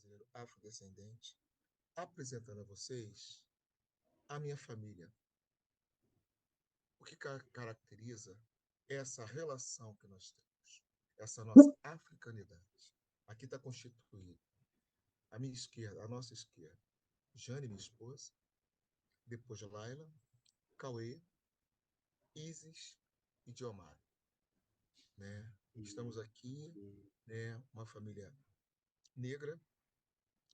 brasileiro afrodescendente, apresentando a vocês a minha família. O que caracteriza essa relação que nós temos, essa nossa africanidade. Aqui está constituído a minha esquerda, a nossa esquerda, Jane, minha esposa, depois Laila, Cauê, Isis e Diomar. Né? Estamos aqui, né, uma família negra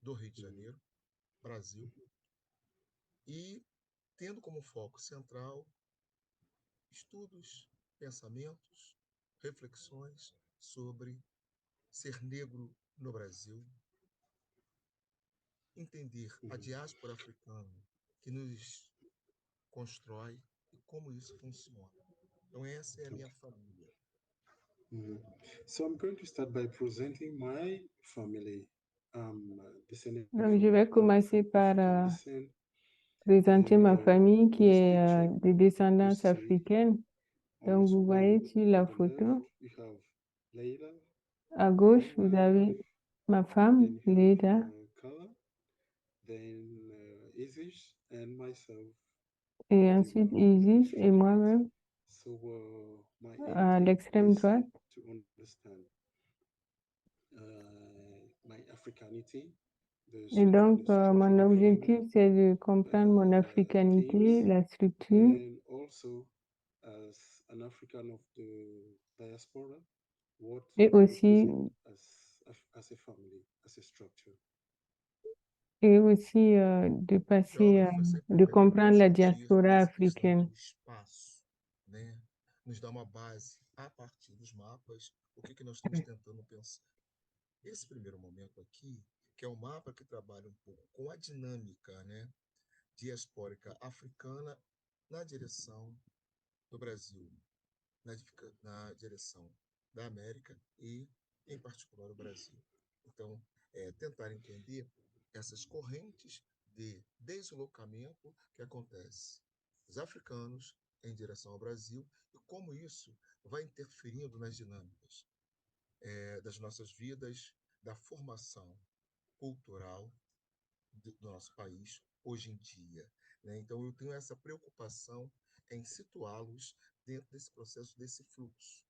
do Rio de Janeiro, Brasil, e tendo como foco central estudos, pensamentos, reflexões sobre ser negro no Brasil, entender a diáspora africana que nos constrói e como isso funciona. Então, essa é a minha família. Mhm. So I'm going to start by presenting my family. Descending Donc, je from vais commencer par African descent, présenter and ma famille qui on this est picture de you descendance see africaine. on the Donc, vous voyez screen sur la on the left photo, you have Leila, à gauche, my vous wife, avez ma femme, then you Leda, have Kala, then Isis, and myself, et Dima, ensuite on the Isis et extreme right. moi-même So my à aim l'extrême is droite. to understand my Africanity, the Et donc, structure mon of my objectif, family, c'est de comprendre mon africanité, themes, la structure, and also as an African of the diaspora, what et we aussi, represent as a family, as a structure. et aussi de passer, Geography foi sempre um de método para comprendre la discutir diaspora essa questão africaine. do espaço, né? Nos dá uma base a partir dos mapas, o que nós estamos tentando pensar. Esse primeiro momento aqui, que é um mapa que trabalha um pouco com a dinâmica, né, diaspórica africana na direção do Brasil, na direção da América e, em particular, o Brasil. Então, tentar entender essas correntes de deslocamento que acontece dos africanos em direção ao Brasil e como isso vai interferindo nas dinâmicas das nossas vidas, da formação cultural do nosso país hoje em dia. Né? Então, eu tenho essa preocupação em situá-los dentro desse processo, desse fluxo,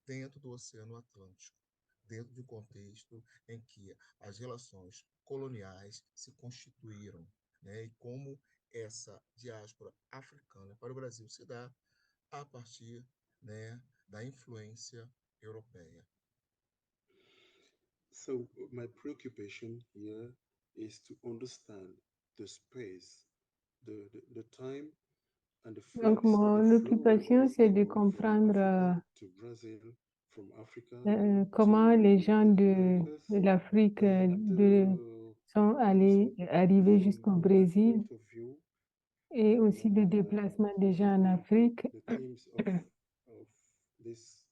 dentro do Oceano Atlântico, dentro de um contexto em que as relações coloniais se constituíram, né? E como essa diáspora africana para o Brasil se dá a partir, né, da influência europeia. So my preoccupation here is to understand the space, the time and the Donc, flux, the mon flow of occupation, this c'est de Negro from comprendre Africa to Brazil, from Africa comment les to gens the de Americas, l'Afrique and sont also arrivés from jusqu'au their Brésil point of view, et and aussi le déplacement des gens en Afrique the themes of this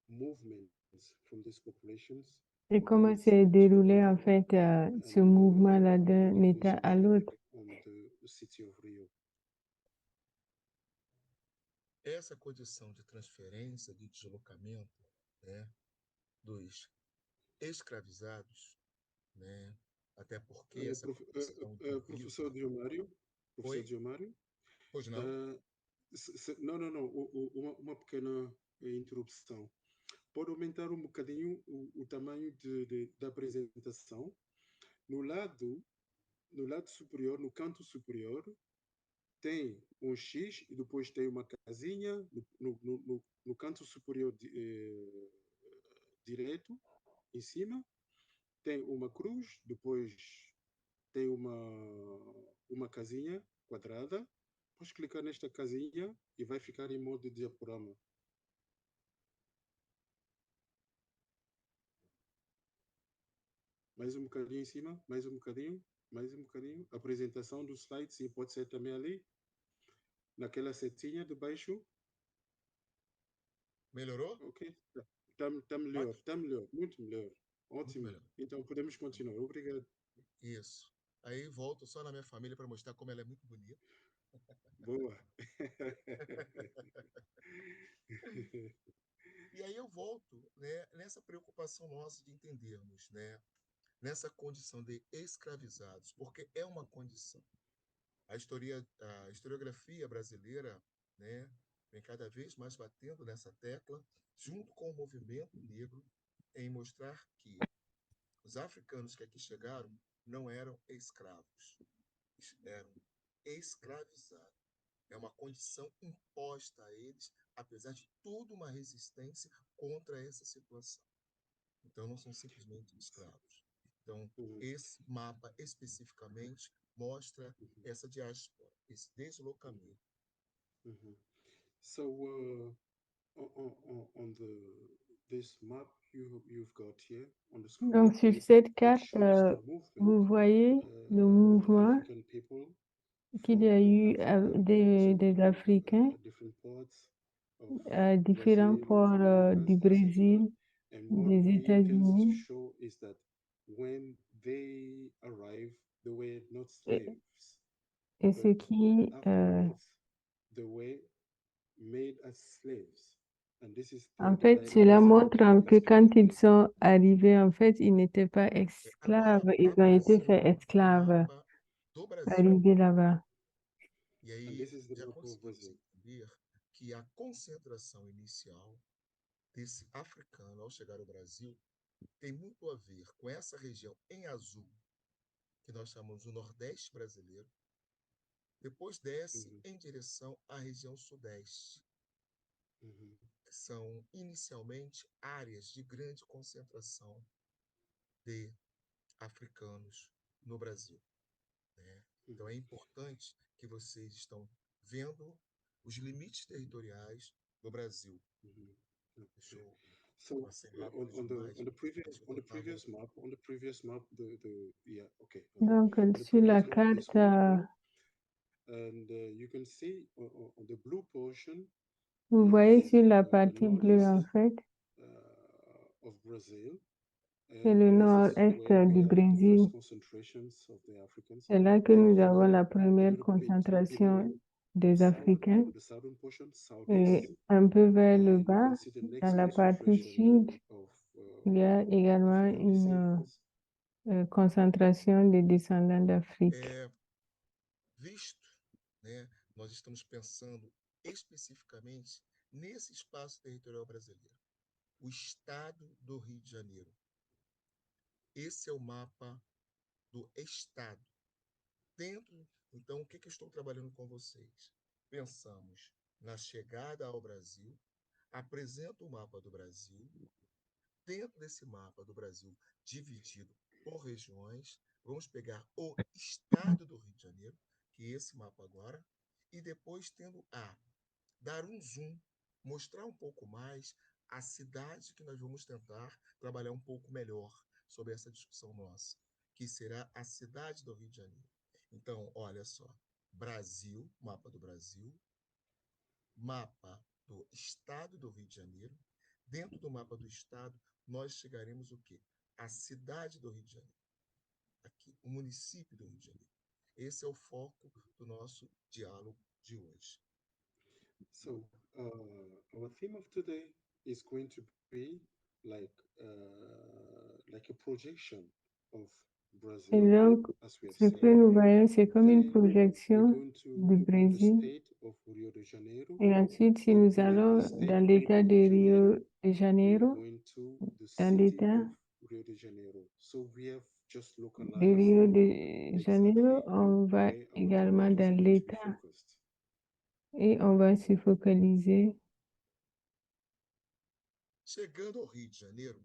movements from these populations et from one comment s'est to déroulé en another, fait ce and mouvement-là d'un briefly État à speaking l'autre. on the city of Rio. Essa condição de transferência, de deslocamento, né, dos escravizados, né, até porque essa condição de Professor vida Diomário, professor foi, Diomário, pois não, uh, não, uma pequena interrupção. Pode aumentar um bocadinho o tamanho da apresentação. No lado, no lado superior, no canto superior, tem um X e depois tem uma casinha no canto superior direito, em cima, tem uma cruz, depois tem uma casinha quadrada. Podes clicar nesta casinha e vai ficar em modo diaporama. Mais um bocadinho em cima, mais um bocadinho, mais um bocadinho. Apresentação do slide, sim, pode ser também ali. Naquela setinha de baixo. melhorou? Ok, tá melhor, Pode? tá melhor, muito melhor. Muito Ótimo. melhor. Então podemos continuar. Obrigado. Isso. Aí volto só na minha família para mostrar como ela é muito bonita. Boa. E aí eu volto, né, nessa preocupação nossa de entendermos, né, nessa condição de escravizados, porque é uma condição. A historiografia brasileira, né, vem cada vez mais batendo nessa tecla, junto com o movimento negro, em mostrar que os africanos que aqui chegaram não eram escravos, eram escravizados. É uma condição imposta a eles, apesar de toda uma resistência contra essa situação. Então, não são simplesmente escravos. Então, esse mapa especificamente mostra essa diáspora, esse deslocamento. So on this map you've got here on the screen, Donc, sur cette it carte, shows the vous movement voyez le of mouvement African people qu'il y a from eu Africa des to Africains different parts of à différents Brazil, ports Americas, du etc. Brésil, And what des we can États-Unis. show is that when they arrived, they were not Et, slaves, et ce but qui, afterwards they were made as slaves. And this is en the fait, direct cela result montre un of peu quand ils esclavitud. sont arrivés, en fait, ils n'étaient pas esclaves, Agora, ils ont été faits apresento o esclaves mapa do Brasil. arrivés là-bas. E And aí, this is the já map of conseguimos Brazil. entender que a concentração inicial desse africano ao chegar ao Brasil tem muito a ver com essa região em azul, que nós chamamos o Nordeste brasileiro, depois desce em direção à região Sudeste, que são inicialmente áreas de grande concentração de africanos no Brasil, né? Então é importante que vocês estão vendo os limites territoriais do Brasil. Deixa eu So passei rápido on demais. the previous Acho que eu tava... map, yeah, okay. Donc, On the sur la previous map, this carte, one, and you can see on the blue portion vous voyez is sur la the partie bleue, en northeast fait, of Brazil. c'est le This is nord-est where we du have the Brésil. first concentrations of the Africans. C'est là que And nous on avons la a première little bit concentration below des Africains. the southern portion, southeast, Et un peu vers le you bas, can see the next dans la partie concentration sud, of il y a également African une descendants. concentration des descendants d'Afrique. Visto, né, nós estamos pensando especificamente nesse espaço territorial brasileiro, o estado do Rio de Janeiro. Esse é o mapa do estado. Dentro, então, o que eu estou trabalhando com vocês? Pensamos na chegada ao Brasil, apresento o mapa do Brasil. Dentro desse mapa do Brasil, dividido por regiões, vamos pegar o estado do Rio de Janeiro, que é esse mapa agora, e depois tendo dar um zoom, mostrar um pouco mais a cidade que nós vamos tentar trabalhar um pouco melhor sobre essa discussão nossa, que será a cidade do Rio de Janeiro. Então, olha só, Brasil, mapa do Brasil, mapa do estado do Rio de Janeiro. Dentro do mapa do estado, nós chegaremos o quê? A cidade do Rio de Janeiro. Aqui, o município do Rio de Janeiro. Esse é o foco do nosso diálogo de hoje. So, our theme of today is going to be like a projection of Et Brazil, donc, as we have ce seen. que nous voyons, c'est comme une Then we're projection going du to the Brésil. state of Rio de Janeiro. Et ensuite, si And nous within allons the state dans of l'État de Rio de Janeiro, Rio de we're Janeiro, going to the dans city l'État of Rio de Janeiro. So we have just de localized Rio de Janeiro, exactly on va where our également topic is dans going to be l'État focused. et on va se focaliser. Chegando ao Rio de Janeiro,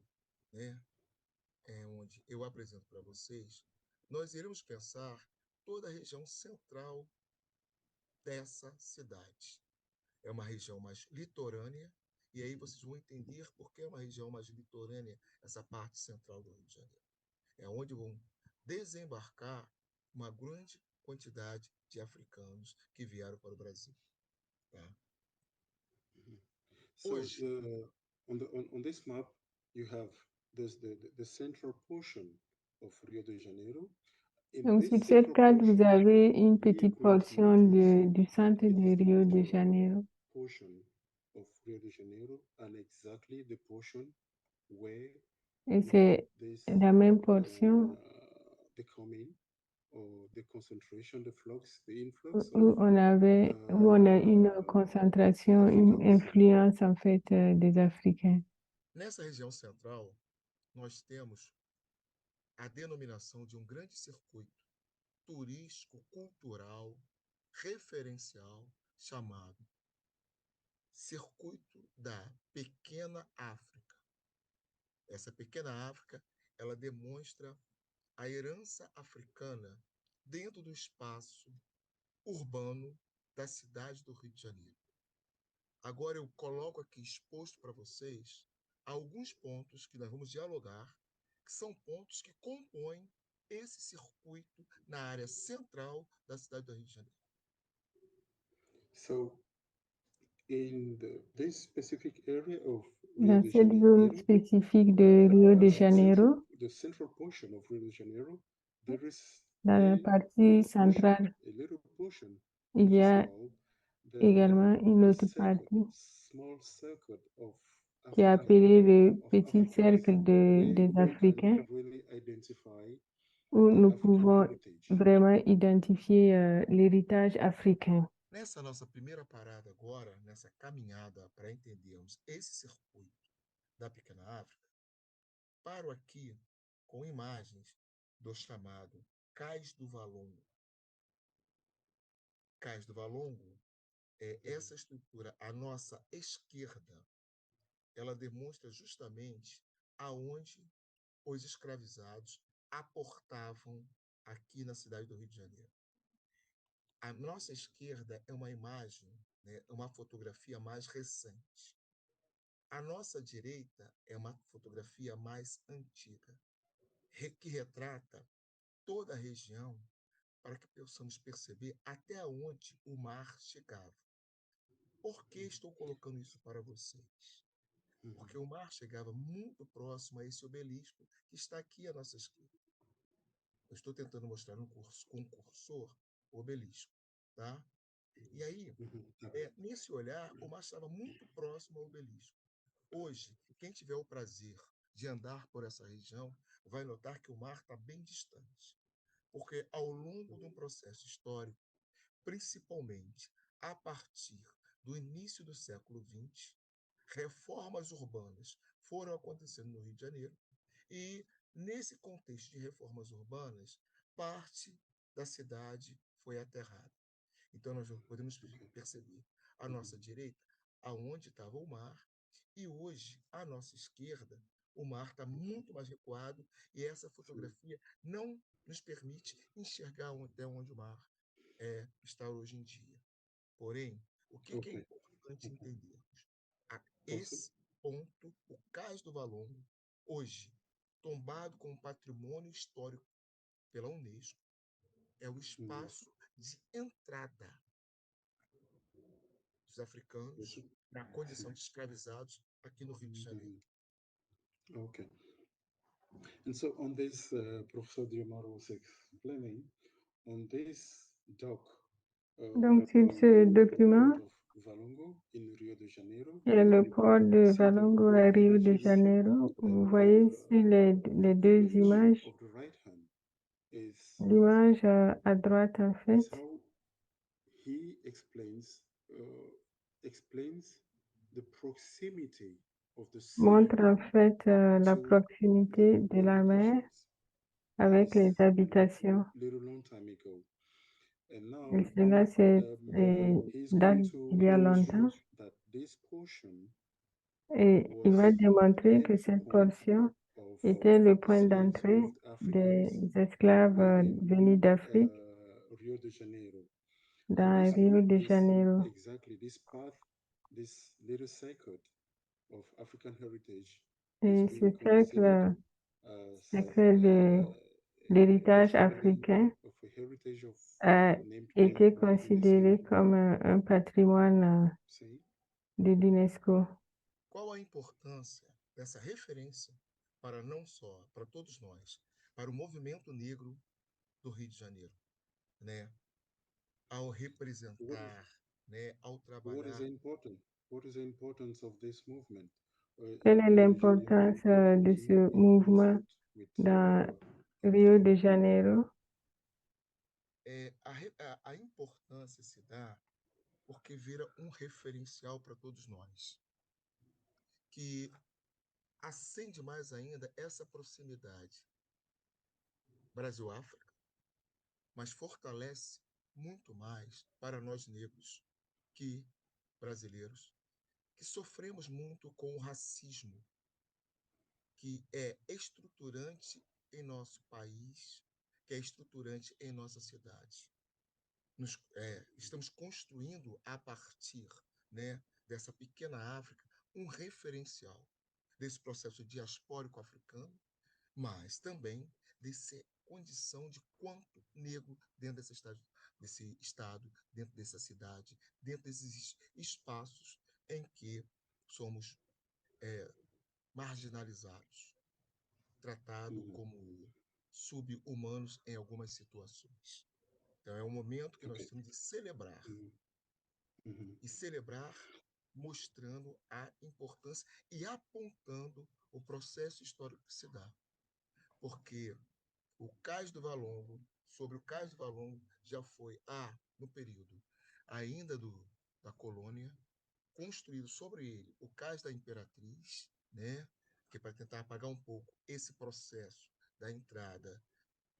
né, é onde eu apresento para vocês, nós iremos pensar toda a região central dessa cidade. É uma região mais litorânea, e aí vocês vão entender por que é uma região mais litorânea, essa parte central do Rio de Janeiro. É onde vão desembarcar uma grande quantidade de africanos que vieram para o Brasil. Tá? So Hoje, on this map, you have the central portion of Rio de Janeiro. In Donc, this sur cette central carte, vous portion, avez une we are petite going to portion notice du centre it de is the Rio de littoral Janeiro. portion of Rio de Janeiro and exactly the portion where Et c'est this la même portion the coming or the concentration, the flux, the où influx où on a une concentration, une Africans. influence en fait des Africains. Nessa região central, nós temos a denominação de um grande circuito turístico, cultural, referencial, chamado Circuito da Pequena África. Essa pequena África, ela demonstra a herança africana dentro do espaço urbano da cidade do Rio de Janeiro. Agora eu coloco aqui exposto para vocês alguns pontos que nós vamos dialogar, que são pontos que compõem esse circuito na área central da cidade do Rio de Janeiro. So in this specific area of Dans Rio de cette zone Janeiro, spécifique de Rio de Janeiro, the central portion of Rio de Janeiro, there is dans la partie centrale, a little portion il y which is a called également une autre partie small circuit of qui est African appelée le of petit Africans, cercle where des we can Africains, really identify où the nous African pouvons heritage. vraiment identifier l'héritage africain. Nessa nossa primeira parada agora, nessa caminhada para entendermos esse circuito da Pequena África, paro aqui com imagens do chamado Cais do Valongo. Cais do Valongo é essa estrutura à nossa esquerda, ela demonstra justamente aonde os escravizados aportavam aqui na cidade do Rio de Janeiro. À nossa esquerda é uma imagem, né, uma fotografia mais recente. À nossa direita é uma fotografia mais antiga, que retrata toda a região para que possamos perceber até onde o mar chegava. Por que estou colocando isso para vocês? Porque o mar chegava muito próximo a esse obelisco que está aqui à nossa esquerda. Eu estou tentando mostrar no curso com o cursor o obelisco, tá? E aí, nesse olhar, o mar estava muito próximo ao obelisco. Hoje, quem tiver o prazer de andar por essa região vai notar que o mar está bem distante, porque ao longo de um processo histórico, principalmente a partir do início do século XX, reformas urbanas foram acontecendo no Rio de Janeiro e, nesse contexto de reformas urbanas, parte da cidade foi aterrada. Então, nós podemos perceber à nossa direita aonde estava o mar e hoje, à nossa esquerda, o mar está muito mais recuado e essa fotografia não nos permite enxergar até onde o mar está hoje em dia. Porém, o que é importante entendermos? Esse ponto, o Cais do Valongo, hoje tombado como patrimônio histórico pela Unesco, é o espaço de entrada dos africanos na condição de escravizados aqui no Rio de Janeiro. Okay. And so on this, Professor Diomaro was explaining, on this doc, Donc, sur ce document, Valongo in Rio de Janeiro, il y a le port de Valongo à Rio de Janeiro. Vous voyez sur les deux images, l'image à droite en fait, how he explains the proximity of the sea montre en fait la to proximité de la mer avec les habitations. little long time ago. And now Et cela, c'est he's date going to d'il y a longtemps. illustrate that this portion Et il va was démontrer que entry cette point portion of était le point slaves d'entrée moved des Africans esclaves within venus d'Afrique Rio de Janeiro. And dans this Rio de is Janeiro. exactly this path, this little circuit of African heritage Et is ce being considered cercle de l'héritage africain of a heritage of a named été by UNESCO. considéré comme un patrimoine de l'UNESCO. Qual a importância dessa referência para não só, para todos nós, para o movimento negro do Rio de Janeiro, né? Ao representar, né, ao trabalhar. What is the importance of this movement Quelle est in Rio de l'importance Janeiro de working ce in mouvement concert with dans our Rio de colleague. Janeiro? A importância se dá porque vira um referencial para todos nós, que acende mais ainda essa proximidade Brasil-África, mas fortalece muito mais para nós negros que brasileiros, que sofremos muito com o racismo, que é estruturante em nosso país, que é estruturante em nossa cidade. Estamos construindo a partir, né, dessa pequena África um referencial desse processo diaspórico africano, mas também dessa condição de quanto negro dentro desse estado, dentro dessa cidade, dentro desses espaços em que somos marginalizados, tratados Mhm. como sub-humanos em algumas situações. Então é um momento que nós Okay. temos de celebrar Mhm. Mhm. e celebrar mostrando a importância e apontando o processo histórico que se dá. Porque o Cais do Valongo, sobre o Cais do Valongo, já foi, no período ainda da colônia, construído sobre ele o Cais da Imperatriz, né, que é para tentar apagar um pouco esse processo da entrada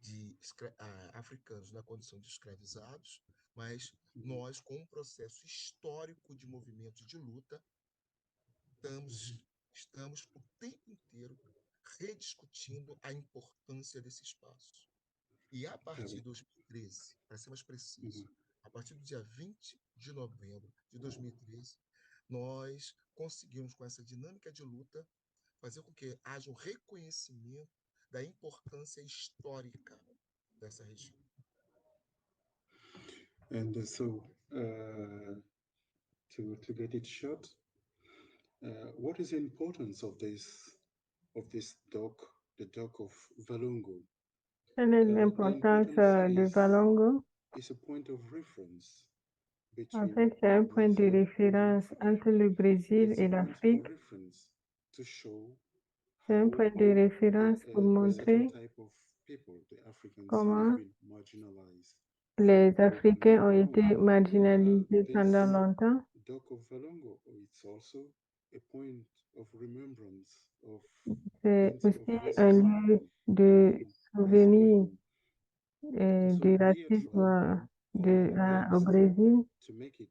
de africanos na condição de escravizados, mas Mhm. nós, com um processo histórico de movimento de luta, estamos, Mhm. estamos o tempo inteiro rediscutindo a importância desse espaço. E a partir Okay. de 2013, para ser mais preciso, Mhm. a partir do dia 20 de novembro de 2013, nós conseguimos, com essa dinâmica de luta, fazer com que haja um reconhecimento da importância histórica dessa região. And so, to get it short, what is the importance of this dock, the dock of Valongo? Quelle est The l'importance importance de Valongo? is a point of reference En between fait, c'est un point de Brazil and référence Africa. entre le Brésil It's a et point of l'Afrique. reference to show C'est un how point de référence pour a certain montrer type of people, the Africans, have comment been marginalized les for Africains ont long. été marginalisés This pendant longtemps. Dock of Valongo, it's also a point of remembrance of C'est events of aussi un racism lieu de in this souvenir country. And so du we are trying, racisme our au best, Brésil. to make it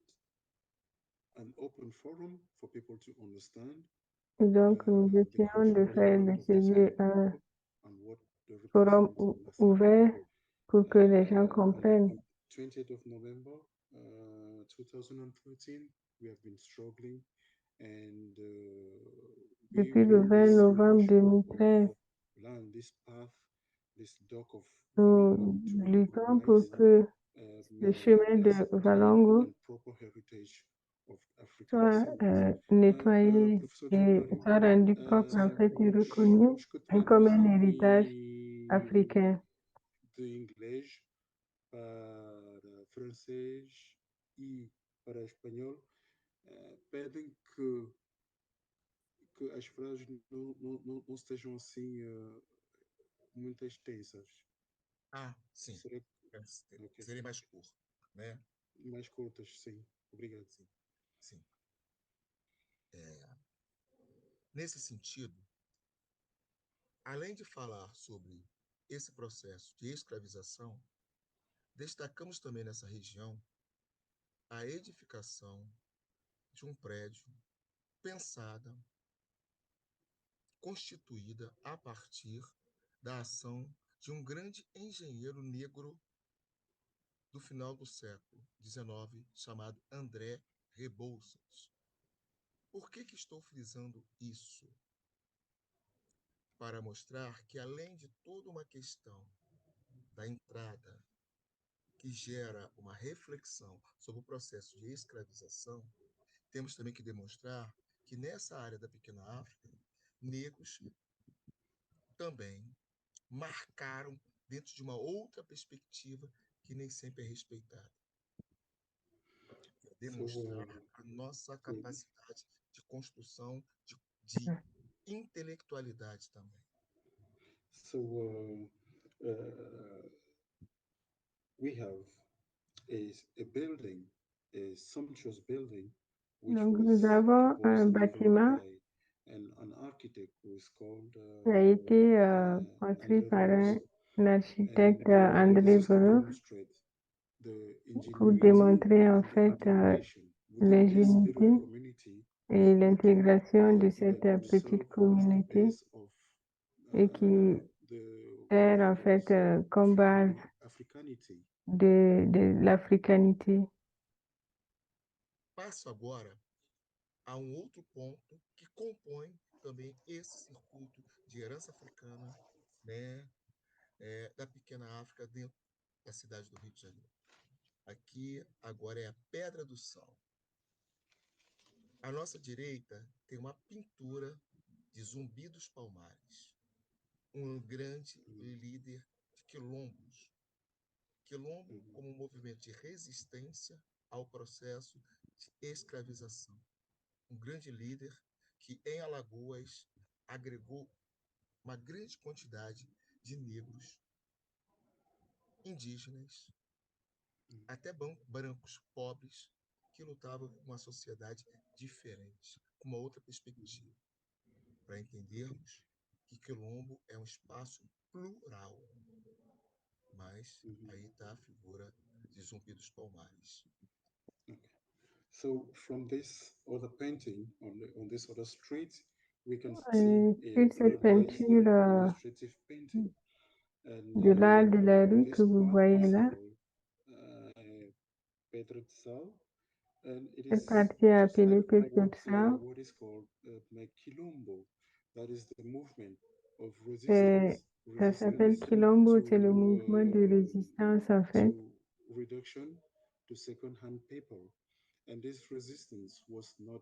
an open forum for people to understand Donc, nous the essayons de cultural faire de impact of ce this lieu country un and what they forum represent massively. ouvert pour que les gens comprennent. On 20th of November 2013, we have been struggling, and Depuis we le want 20 this novembre notion 2013, of land, this path, this dock of Valongo nous to luttons pour recognize que le chemin de as a clean Valongo and proper heritage of African soit descent. nettoyé Professor et Delmario, soit rendu propre, en fait, et reconnu acho que comme un traduzir héritage africain. de inglês para francês e para espanhol pedem que as frases não estejam assim muito extensas. Sim. Será Que ok. seria mais curto, né? Mais curtas, sim. Obrigado. Sim, sim. Nesse sentido, além de falar sobre esse processo de escravização, destacamos também nessa região a edificação de um prédio pensada, constituída a partir da ação de um grande engenheiro negro do final do século XIX, chamado André Rebouças. Por que estou frisando isso? Para mostrar que, além de toda uma questão da entrada que gera uma reflexão sobre o processo de escravização, temos também que demonstrar que nessa área da pequena África, negros também marcaram dentro de uma outra perspectiva que nem sempre é respeitada. É So, demonstrar a nossa good. capacidade de construção de intelectualidade também. So uh, we have a building, a sumptuous building, which Donc, nous was avons un developed bâtiment by an architect who is called qui a été construit André par un Veloso. architecte, And André this is to Volo, demonstrate the pour ingenuity démontrer en and the fait integration within this little l'ingénuité community of et Muke l'intégration de that cette will serve petite as the communauté base of et qui the sert en fait Congo's comme base Africanity. de l'africanité. Passo agora a um outro ponto que compõe também esse circuito de herança africana, né, da pequena África dentro da cidade do Rio de Janeiro. Aqui agora é a Pedra do Sal. À nossa direita tem uma pintura de Zumbi dos Palmares, um grande líder de quilombos. Quilombo como um movimento de resistência ao processo de escravização. Um grande líder que em Alagoas agregou uma grande quantidade de negros, indígenas, até brancos pobres que lutavam por uma sociedade diferente, com uma outra perspectiva, para entendermos que Quilombo é um espaço plural. Mas aí está a figura de Zumbi dos Palmares. Okay. So from this other painting on this other street, we can see Sur a cette revised peinture illustrative painting. And de l'art de la rue this que vous part voyez is là, called Pedro de Sal, and it cette is partie est just appelée like Petit Sal. what is called Quilombo. That is the movement of Ça s'appelle resistance Quilombo, c'est le mouvement de to résistance en fait. reduction to second-hand paper. And this resistance was not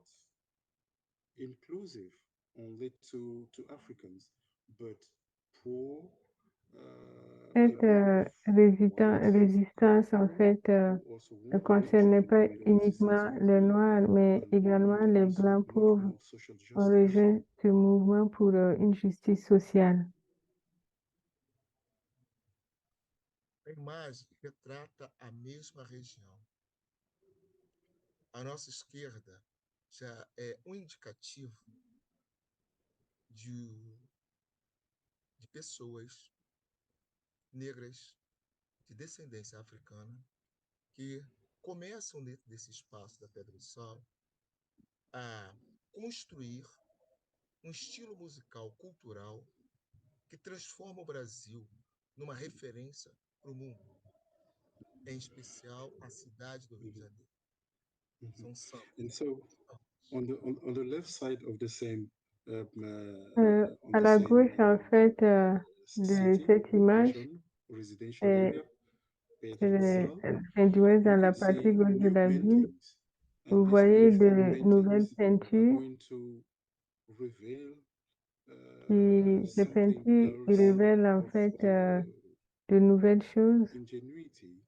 inclusive only to Africans, but poor Cette people of white résistance en fait who also ne wanted concernait pas join the resistance uniquement les movement Noirs, mais and également les also Blancs much pauvres more social ont justice. rejoint ce mouvement pour une justice sociale. A imagem retrata a mesma região. À nossa esquerda já é um indicativo de pessoas negras de descendência africana que começam dentro desse espaço da Pedra do Sal a construir um estilo musical cultural que transforma o Brasil numa referência para o mundo, em especial a cidade do Rio de Janeiro. São sambas. And so on the left side of the same on À the la same gauche, en fait, de city cette image, region, residential c'est area, Pedro de Sal, situé you dans la can partie see gauche de new la ville. paintings. And Vous these voyez beautiful de nouvelles paintings are peintures going to reveal les something peintures else révèlent en of fait the de nouvelles choses, ingenuity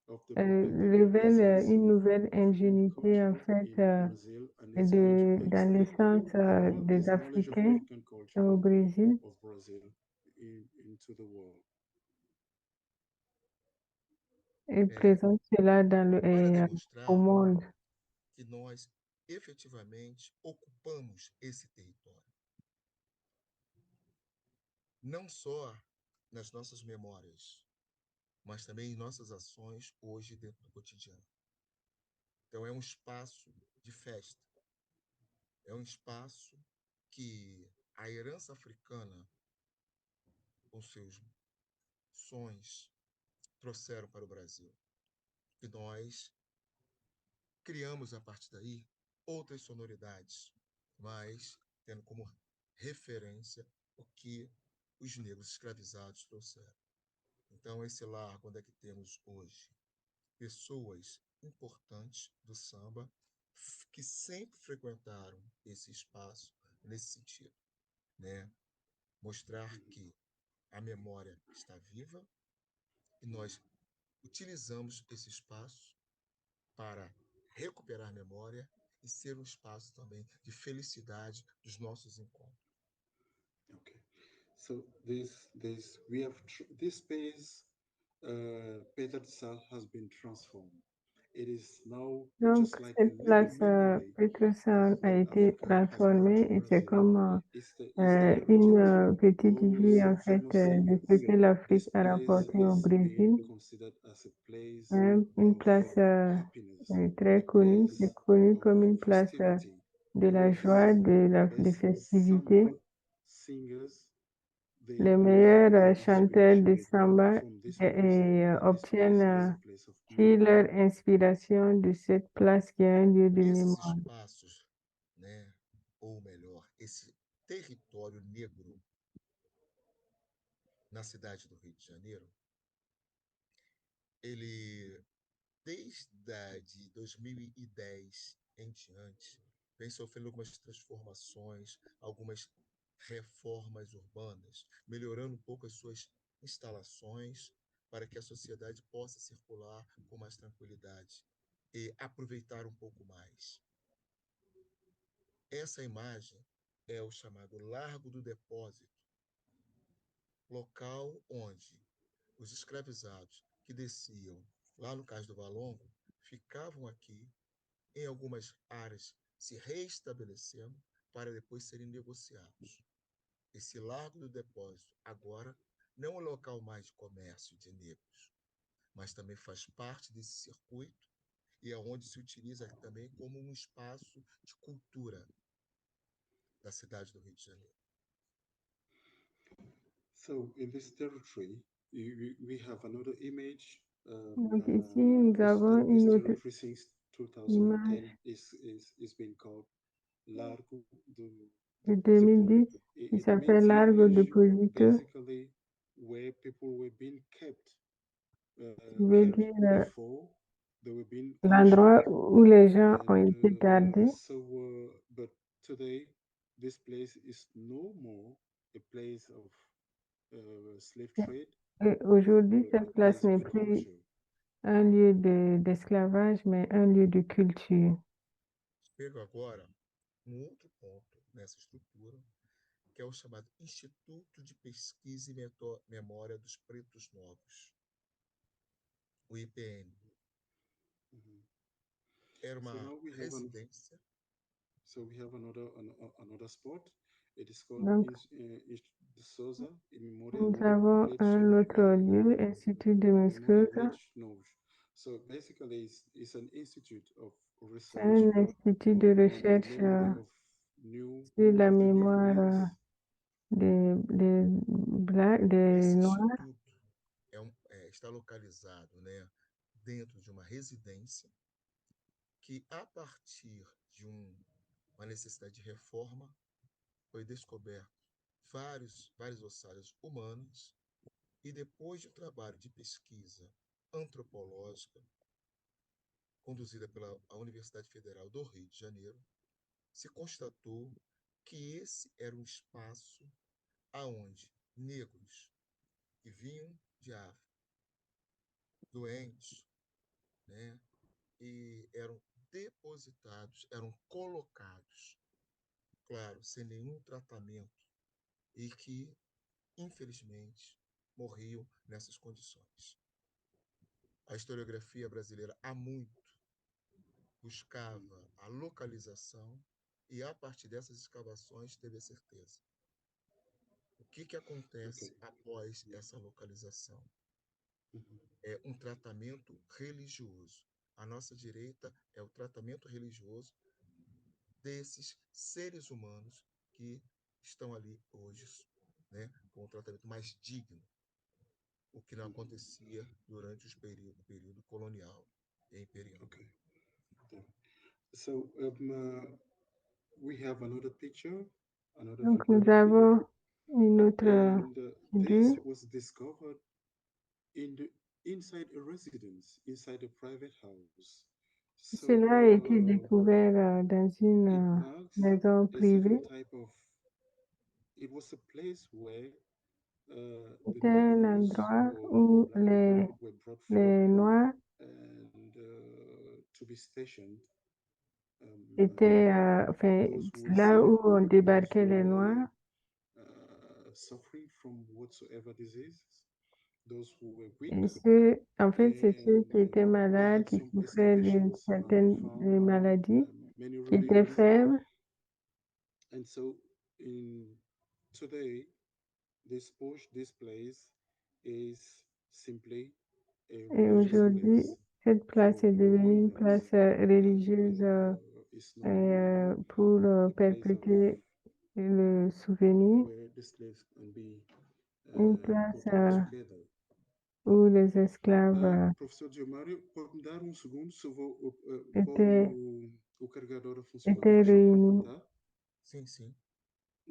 of the révèlent essence une nouvelle of African ingénuité en culture fait in Brazil and its dans l'essence des its knowledge of Africains African culture au Brésil of Brazil into the world. et présente cela dans Para au demonstrar monde. que nós efetivamente ocupamos esse território. Não só nas nossas memórias, mas também em nossas ações hoje dentro do cotidiano. Então é um espaço de festa, é um espaço que a herança africana, com seus sons, trouxeram para o Brasil. E nós criamos a partir daí outras sonoridades, mas tendo como referência o que os negros escravizados trouxeram. Então, esse largo onde é que temos hoje pessoas importantes do samba que sempre frequentaram esse espaço nesse sentido, né? Mostrar que a memória está viva e nós utilizamos esse espaço para recuperar memória e ser um espaço também de felicidade dos nossos encontros. Okay. So this space, Peter Sal has been transformed. It is now Donc, just like a cette living place memory Peterson a that été Africa has brought transformée to et c'est Brazil. comme It's the une heritage of petite vie, those en fait, famous de singers. ce que l'Afrique This a place rapporté au is being Brésil. considered as a place Une of place happiness, très a connue, c'est place connu of comme une place festivity, de la joie, because des the best festivités. samba singers, they Les derive meilleurs their chanteurs de inspiration samba from this place, and this place obtiennent is a place of aussi leur memory. inspiration de cette place qui est un lieu de Esses mémoire. espaços, né, ou melhor, esse território negro na cidade do Rio de Janeiro, ele, de 2010 em diante, vem sofrendo algumas transformações, algumas reformas urbanas, melhorando um pouco as suas instalações para que a sociedade possa circular com mais tranquilidade e aproveitar um pouco mais. Essa imagem é o chamado Largo do Depósito, local onde os escravizados que desciam lá no Cais do Valongo ficavam aqui, em algumas áreas se reestabelecendo para depois serem negociados. Esse Largo do Depósito agora não é um local mais de comércio de negros, mas também faz parte desse circuito e é onde se utiliza também como um espaço de cultura da cidade do Rio de Janeiro. So in this territory, we have another image. Donc ici, nous avons This une autre territory since image 2010 is being called Largo do de 2010 qui It s'appelle means in Largo English, Deposito, basically, where people were being kept, qui veut kept dire before they were being l'endroit auctioned. où les gens ont And été gardés. but today, this place is no more a place of slave trade, Et aujourd'hui, but a cette place place of n'est plus culture. un lieu d'esclavage, mais un lieu de culture. Pego agora um outro ponto nessa estrutura, que é o chamado Instituto de Pesquisa e Memória dos Pretos Novos, o IPN. Mhm. Era So uma now residência. we have another spot. It is called Donc, Instituto de Souza in Memória nous de avons un autre lieu, Institut de Memória de Mescusa. Pretos Novos. So basically, it's an institute of C'est research un institut de on the recherche memory of new sur la of the mémoire immigrants. des Esse Noirs. instituto está localizado, né, dentro de uma residência que, a partir de uma necessidade de reforma, foi descoberto vários ossários humanos e, depois de um trabalho de pesquisa antropológica conduzida pela Universidade Federal do Rio de Janeiro, se constatou que esse era um espaço aonde negros que vinham de África, doentes, né, e eram depositados, eram colocados, claro, sem nenhum tratamento, e que, infelizmente, morriam nessas condições. A historiografia brasileira há muito buscava a localização e, a partir dessas escavações, teve a certeza. O que acontece Okay. após essa localização? Mhm. É um tratamento religioso. À nossa direita é o tratamento religioso desses seres humanos que estão ali hoje, né, com um tratamento mais digno, o que não acontecia durante o período colonial e imperial. Okay. Yeah. So we have another picture, another Donc, nous photography, avons une autre and this figure. was discovered inside a residence, inside a private house. So Cela a été découvert dans it une marks maison a certain privée. type of. It was a place where the C'était un Negroes endroit or où black people were brought from les Noirs and to be stationed était those who là où on those débarquait who les were Noirs. suffering from whatsoever disease, those who were weak, Et en fait, c'est ceux qui étaient they malades, had qui some souffraient d'une excavations certaine found maladie, many qui étaient ruins, faibles. and so today this place is simply a Et religious aujourd'hui, place cette place for est devenue une remembrance. place religieuse It's not pour a place perpétuer le souvenir, where the slaves can be une place put together. où les esclaves Professor Gilmário, pode me dar segundo se eu vou pôr étaient, o carregador a funcionar, étaient faz favor, réunis. tá? Sim, sim.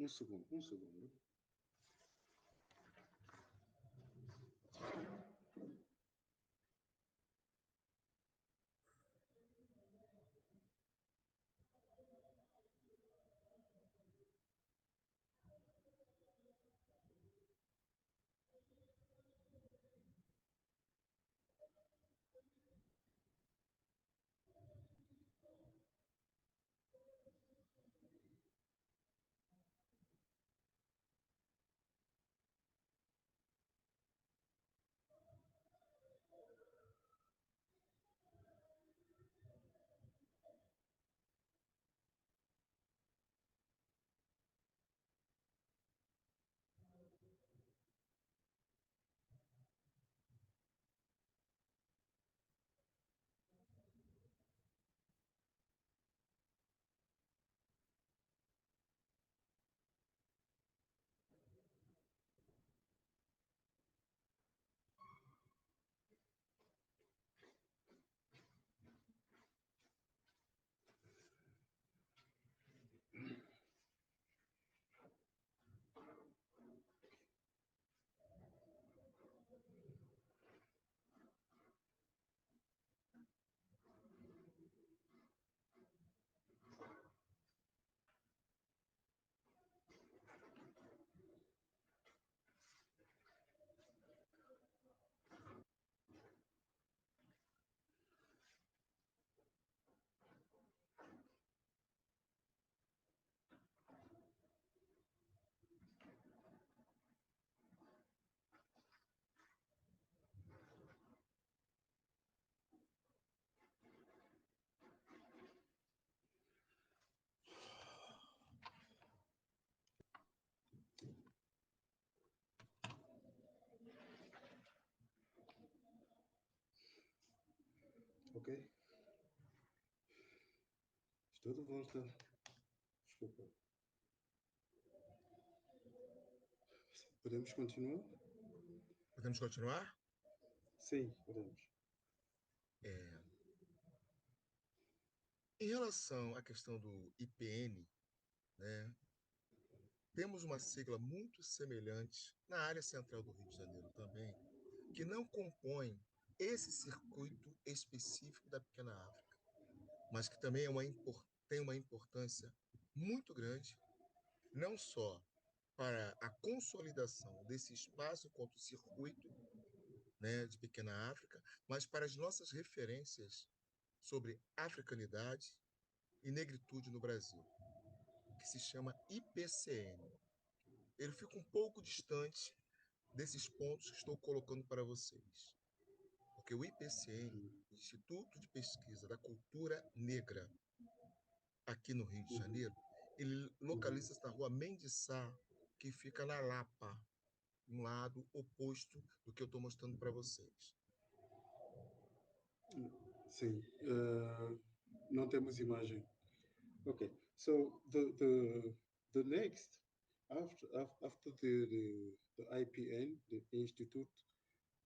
Segundo. Ok? Estou de volta. Desculpa. Podemos continuar? Podemos continuar? Sim, podemos. Em relação à questão do IPN, né, temos uma sigla muito semelhante na área central do Rio de Janeiro também, que não compõe esse circuito específico da Pequena África, mas que também tem uma importância muito grande, não só para a consolidação desse espaço quanto circuito, né, de Pequena África, mas para as nossas referências sobre africanidade e negritude no Brasil, que se chama IPCN. Ele fica um pouco distante desses pontos que estou colocando para vocês, porque o IPCN, Instituto de Pesquisa da Cultura Negra, aqui no Rio de Janeiro, ele localiza-se na rua Mendes Sá, que fica na Lapa, um lado oposto do que eu estou mostrando para vocês. Sim, não temos imagem. Okay, so the next after the IPN, the Institute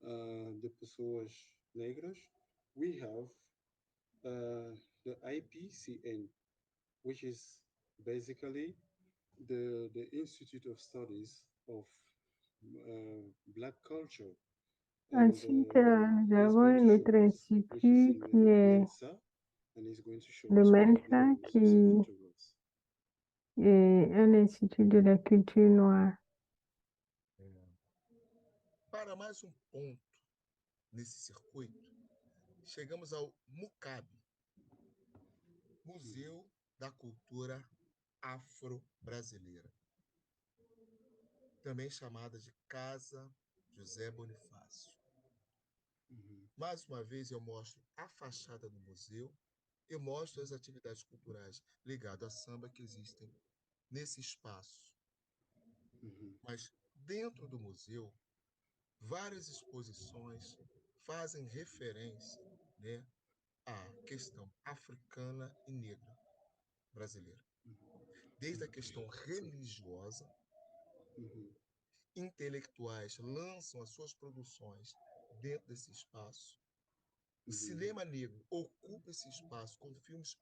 de Pessoas Negras, we have the IPCN, which is basically the Institute of Studies of Black Culture. And Ensuite, nous he's avons going to un show autre us, which is institut in qui est Mensa, and he's going to show le us MENSA, videos, qui some photographs. est un institut de la culture noire. Para mais um ponto nesse circuito, chegamos ao MUCAB. Museu da Cultura Afro-Brasileira, também chamada de Casa José Bonifácio. Mais uma vez eu mostro a fachada do museu, eu mostro as atividades culturais ligadas a samba que existem nesse espaço. Mas dentro do museu, várias exposições fazem referência, né, à questão africana e negra brasileira. Desde a questão religiosa, intelectuais lançam as suas produções dentro desse espaço. O cinema negro ocupa esse espaço com filmes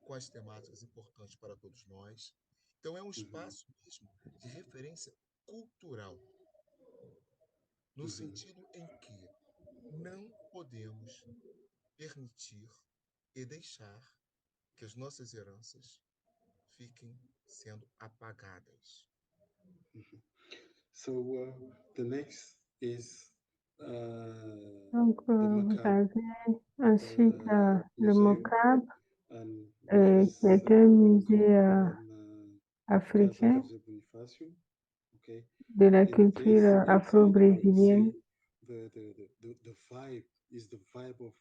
com as temáticas importantes para todos nós. Então é um espaço mesmo de referência cultural, no sentido em que não podemos permitir e deixar que as nossas heranças fiquem sendo apagadas. So the next is Donc, the vous Macab avez ensuite le Museum, MOCAB, and qui est un musée africain José Bonifácio, okay, de la and culture inside you can afro-brésilienne. see the vibe is the vibe of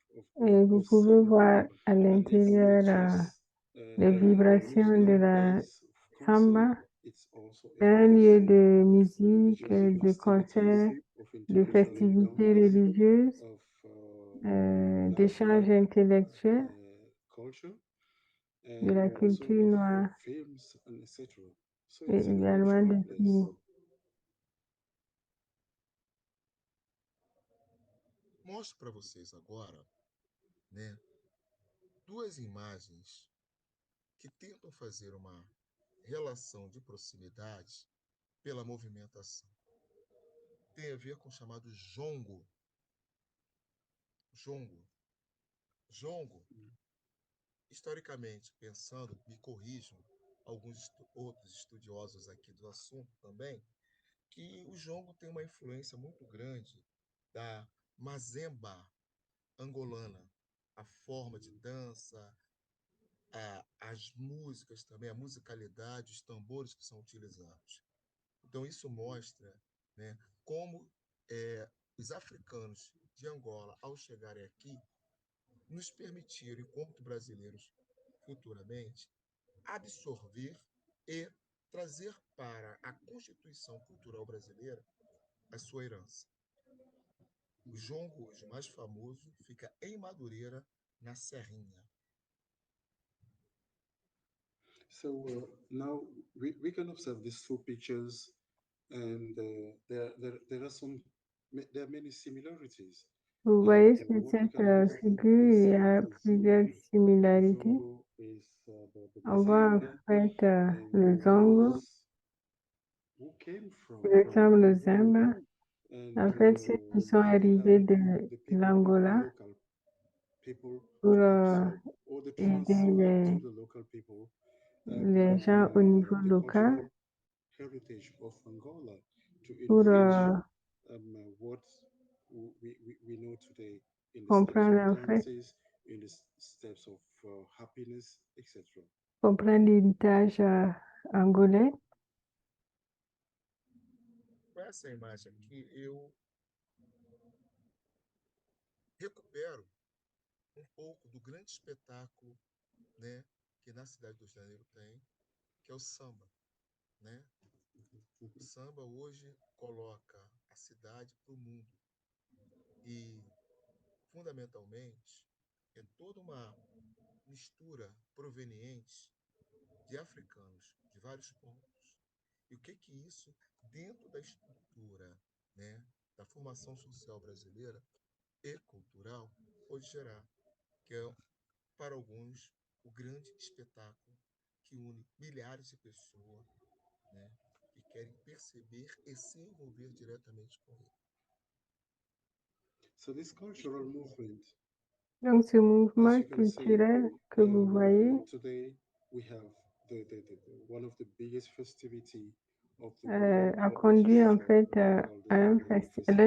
Et vous pouvez samba, voir à and l'intérieur it's not just les vibrations de la samba. it's also C'est un lieu place de of musique, religious de concerts, festivities, of de intellectual festivités encounters, religieuses, of d'échanges intellectuels, culture, de la and also culture of noire films and etc. So et it's a également cultural de place. films. Mostro para vocês agora, né, duas imagens que tentam fazer uma relação de proximidade pela movimentação. Tem a ver com o chamado jongo. Jongo. Jongo, historicamente pensando, me corrijam alguns outros estudiosos aqui do assunto também, que o jongo tem uma influência muito grande da mazemba angolana, a forma de dança, as músicas também, a musicalidade, os tambores que são utilizados. Então isso mostra, né, como os africanos de Angola, ao chegarem aqui, nos permitiram, enquanto brasileiros futuramente, absorver e trazer para a Constituição Cultural Brasileira a sua herança. O jongo hoje mais famoso fica em Madureira, na Serrinha. So now we can observe these two pictures, and there are many similarities. Vous voyez And sur what we cette can understand figure, is il y a the plusieurs Zongo. similarités. Zongo is the On voit en Mazembe, fait and le zongo who came qui ressemble au zamba. and En fait, ceux qui sont then we arrivés have de the people, l'Angola local people, pour to absorb or the aider transfer to the local people les gens au niveau the local cultural heritage of Angola to pour enrich what we know today in the steps comprendre of en fait, dances, in the steps of happiness, etc. comprendre l'héritage angolais. Com essa imagem aqui, eu recupero um pouco do grande espetáculo, né, que na cidade do Rio de Janeiro tem, que é o samba, né? O samba hoje coloca a cidade para o mundo e, fundamentalmente, é toda uma mistura proveniente de africanos de vários pontos. E o que isso, dentro da estrutura, né, da formação social brasileira e cultural, pode gerar, que é, para alguns, o grande espetáculo que une milhares de pessoas, né, que querem perceber e se envolver diretamente com ele. So this cultural movement, Donc, ce as mouvement you can see, culturel que vous voyez today we have the one of the biggest festivity of the world a conduit en fait à l'un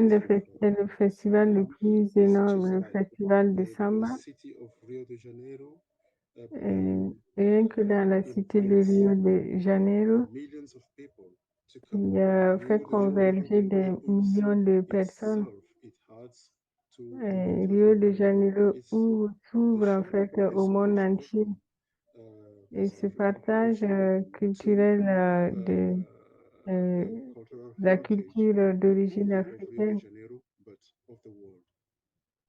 des le festival le plus énorme, le festival de the samba. city of Rio de Janeiro Rien que dans la cité de invites Rio de Janeiro, millions of people to come. il a fait Rio de Janeiro converger des opens millions de personnes. itself, its hearts to multiple Rio de people. Janeiro It's s'ouvre the en show fait is au so monde much entier. open Et with ce Africa. The partage show culturel to de cultural la heritage, culture not d'origine only of Rio de africaine Janeiro, but of the world.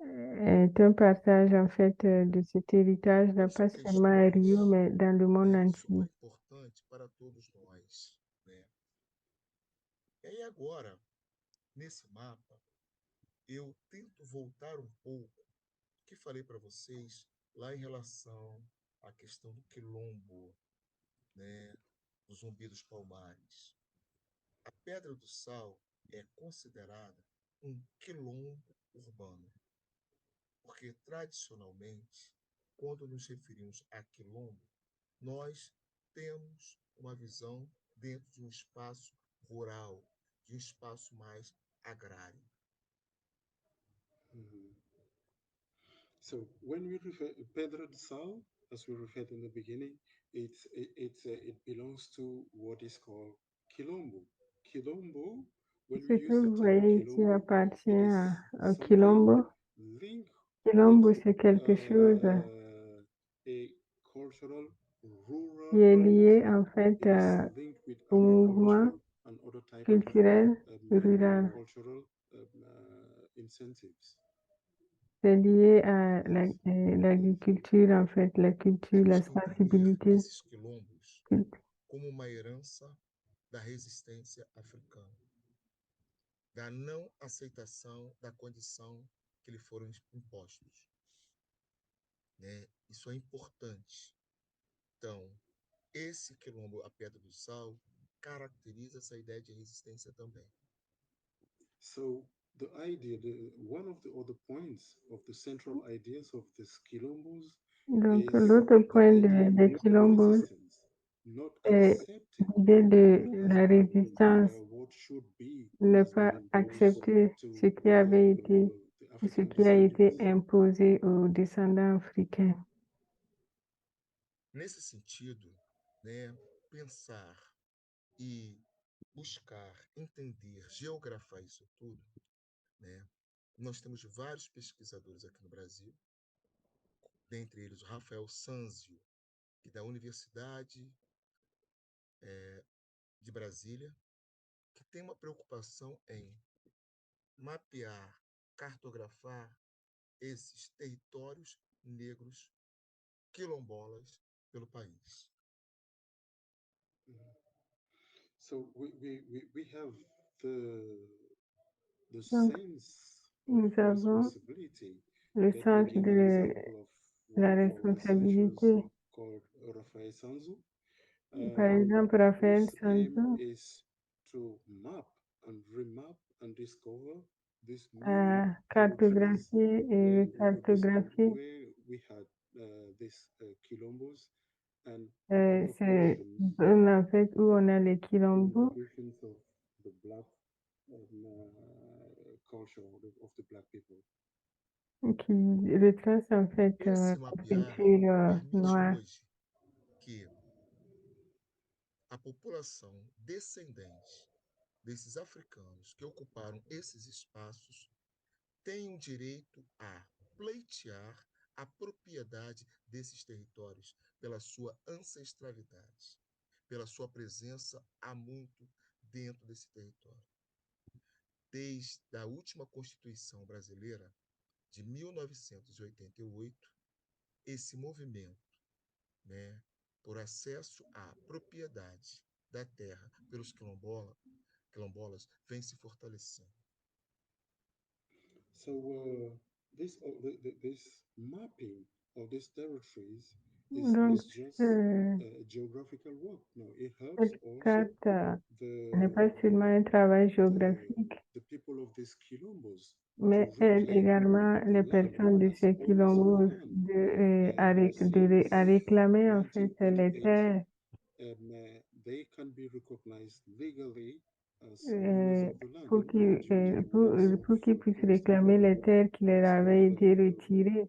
est un partage en fait de cet héritage-là, Boas pas seulement à Rio, questões, mais dans le monde super entier. importante para todos nós, né? E aí agora, nesse mapa, eu tento voltar um pouco o que falei para vocês lá em relação à questão do quilombo, né? Do Zumbi dos Palmares. A Pedra do Sal é considerada um quilombo urbano, porque tradicionalmente, quando nos referimos a quilombo, nós temos uma visão dentro de um espaço rural, de um espaço mais agrário. So when we refer Pedra do Sal, as we referred in the beginning, it belongs to what is called Quilombo. Quilombo, when Ce we que use the vous term voyez ici Quilombo, appartient it is au something Quilombo. linked with Quilombo, c'est quelque chose a cultural rural qui est movement. lié en fait It is linked with au mouvement agriculture and other type of culturel rural. cultural incentives. C'est lié à l'agriculture, en fait, la culture, la Temos que entender sensibilité. esses quilombos como uma herança da resistência africana, da não aceitação da condição que lhe foram impostos, né? Isso é importante. Então, esse quilombo, a Pedra do Sal, caracteriza essa ideia de resistência também. So the idea, one of the other points of the central ideas of the quilombos Donc, is l'autre the point idea des of quilombos resistance, not est accepting l'idée de what has la happened, résistance, what should be ne has been pas imposed accepter to ce qui avait été, the ce African qui a été descendants. imposé aux descendants africains. Nesse sentido, né, pensar e buscar entender, geografar isso tudo, né? Nós temos vários pesquisadores aqui no Brasil, dentre eles o Rafael Sanzio, que da Universidade de Brasília, que tem uma preocupação em mapear, cartografar esses territórios negros quilombolas pelo país. So we have the Donc, sense of nous avons responsibility. le Let me sens give an de example of one la of our researchers responsabilité. called Rafael Sanzu, Par exemple, Raphaël whose aim Sanzu is to map and remap and discover these new a territories cartographié et recartographié. where we had these quilombos and ces occupations, zones en fait où on a les quilombos occupations of the black culture of the black people. qui retracent en fait Esse la mapear culture permite noire. hoje que a população descendente desses africanos que ocuparam esses espaços tenham direito a pleitear a propriedade desses territórios pela sua ancestralidade, pela sua presença há muito dentro desse território. Desde a última Constituição brasileira de 1988, esse movimento, né, por acesso à propriedade da terra pelos quilombolas vem se fortalecendo. So this mapping of these territories Donc, is just a geographical work. No, it helps cette also carte n'est pas seulement un travail géographique, the people of these quilombos mais to aide reclaim également the les land personnes de as ces owners of quilombos land. à réclamer en fait les 1988, terres they can be recognized legally as owners of the land. pour Themselves, qu'ils puissent because réclamer les terres qui leur some of avaient été retirées,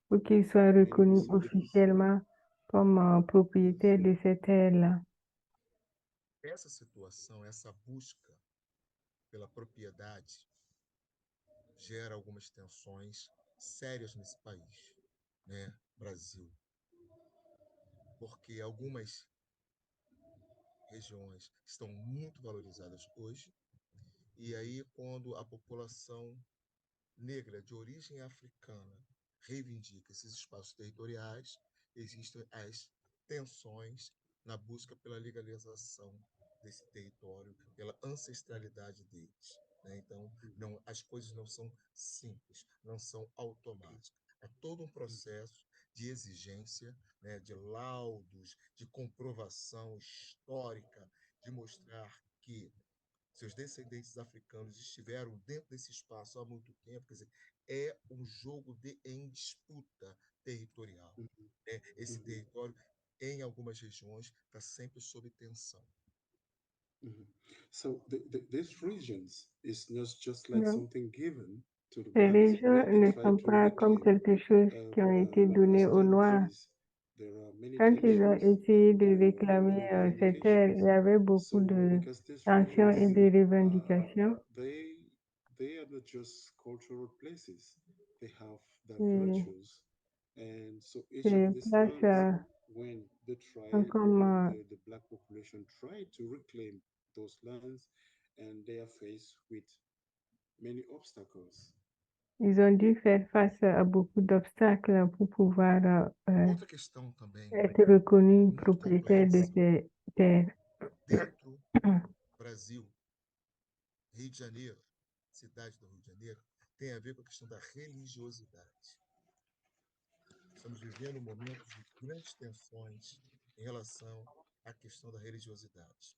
pour qu'ils soient reconnus descendants officiellement comme propriétaire de ces terres-là. Essa situação, essa busca pela propriedade gera algumas tensões sérias nesse país, né, Brasil, porque algumas regiões estão muito valorizadas hoje, e aí quando a população negra de origem africana reivindica esses espaços territoriais, existem as tensões na busca pela legalização desse território, pela ancestralidade deles, né? Então, não, as coisas não são simples, não são automáticas. Há todo um processo de exigência, né, de laudos, de comprovação histórica, de mostrar que seus descendentes africanos estiveram dentro desse espaço há muito tempo, quer dizer, é um jogo em disputa territorial, né? Esse território, em algumas regiões, está sempre sob tensão. So these regions is not just like Non. something given to the Ces blacks. régions When they ne try sont to pas comme reclaim quelque chose qui ont été données aux Noirs. there are many Quand ils ont tensions essayé de and réclamer ces terres, il y reivindications. avait beaucoup So de because these tensions et regions, de revendications. they are not just cultural places. They have their Et virtues. And so each of ces these places lands, when sont comme, the black population tried to reclaim those lands, and they are faced with many obstacles. ils ont dû faire face à beaucoup d'obstacles pour pouvoir Outra questão também être reconnus muito propriétaires de complexa ces terres. dentro do Brasil, Rio de Janeiro, cidade do Rio de Janeiro, tem a ver com a questão da religiosidade. Estamos vivendo um momento de grandes tensões em relação à questão da religiosidade.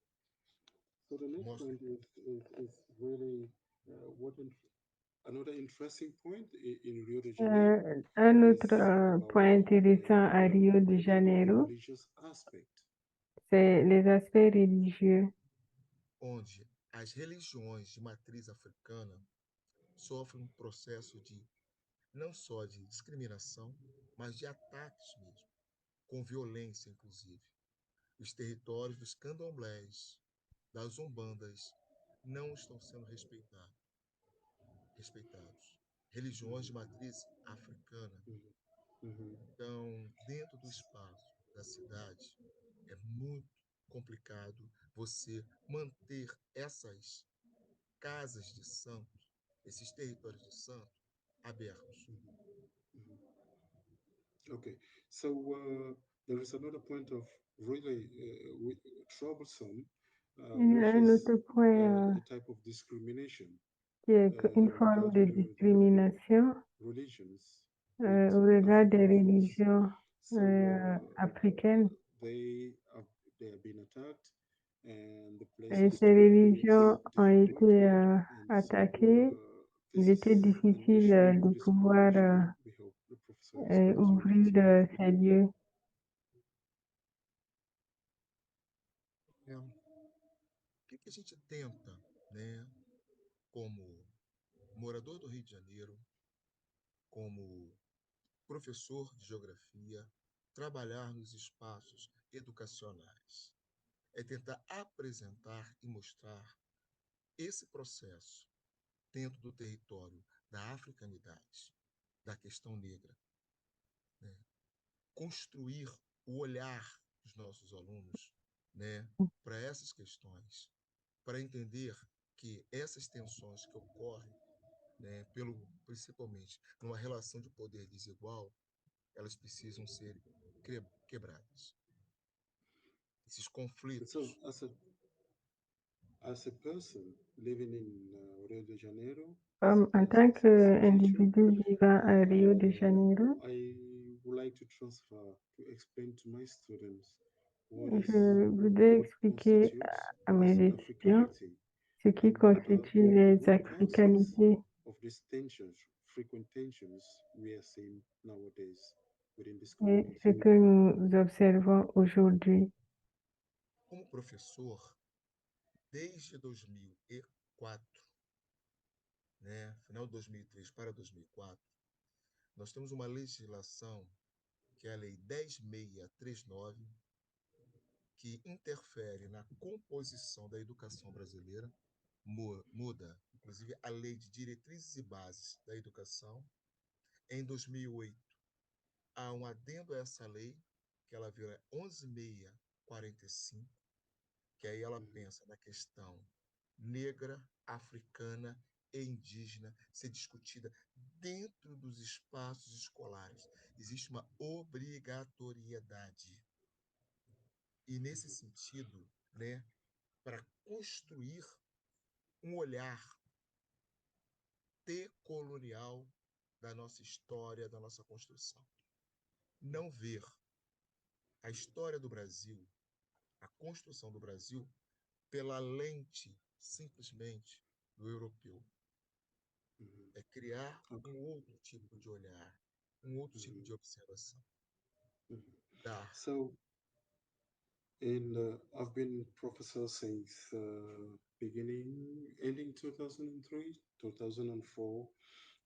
So the next Mostra point is really another interesting point in Rio de Janeiro Un is autre about point intéressant à Rio de the Janeiro, religious aspect. c'est les aspects religieux. onde as religiões de matriz africana sofrem um processo de não só de discriminação, mas de ataques mesmo, com violência inclusive. Os territórios dos candomblés, das umbandas, não estão sendo respeitados. Religiões de matriz africana. Então, dentro do espaço da cidade, é muito complicado você manter essas casas de santo, esses territórios de santo, abertos. Okay, so there is another point of really troublesome, Il y a which un is autre point a type of discrimination qui est une forme de regarding discrimination the religions au with regard des African folks. religions So africaines. they have been attacked, and the Et places ces to live is religions ont été difficult, and so attaquées. this Il is était an difficile issue in de this pouvoir cooperation. We hope the professor is going to ouvrir explain. ces lieux. O que a gente tenta, né, como morador do Rio de Janeiro, como professor de geografia, trabalhar nos espaços educacionais? É tentar apresentar e mostrar esse processo dentro do território da africanidade, da questão negra, né? Construir o olhar dos nossos alunos, né, para essas questões, para entender que essas tensões que ocorrem, né, principalmente numa relação de poder desigual, elas precisam ser quebradas. Esses So, conflitos. as a person living in Rio de Janeiro, En as tant a teacher, qu'individu vivant à Rio de Janeiro, I would like to explain to my students what je voudrais expliquer constitutes à mes this étudiants Africanity ce qui and constitue les what are the causes africanités of these tensions, frequent tensions we are seeing nowadays within this et community. ce que nous observons aujourd'hui. Como professor, desde 2004, né, final de 2003 para 2004, nós temos uma legislação que é a Lei 10.639, que interfere na composição da educação brasileira, muda, inclusive, a Lei de Diretrizes e Bases da Educação. Em 2008, há um adendo a essa lei, que ela vira 11.645, que aí ela pensa na questão negra, africana e indígena ser discutida dentro dos espaços escolares. Existe uma obrigatoriedade. E nesse sentido, né, para construir um olhar decolonial da nossa história, da nossa construção. Não ver a história do Brasil, a construção do Brasil, pela lente simplesmente do europeu. É criar um outro tipo de olhar, um outro tipo de observação. Dar. So, I've been professor since ending 2003, 2004,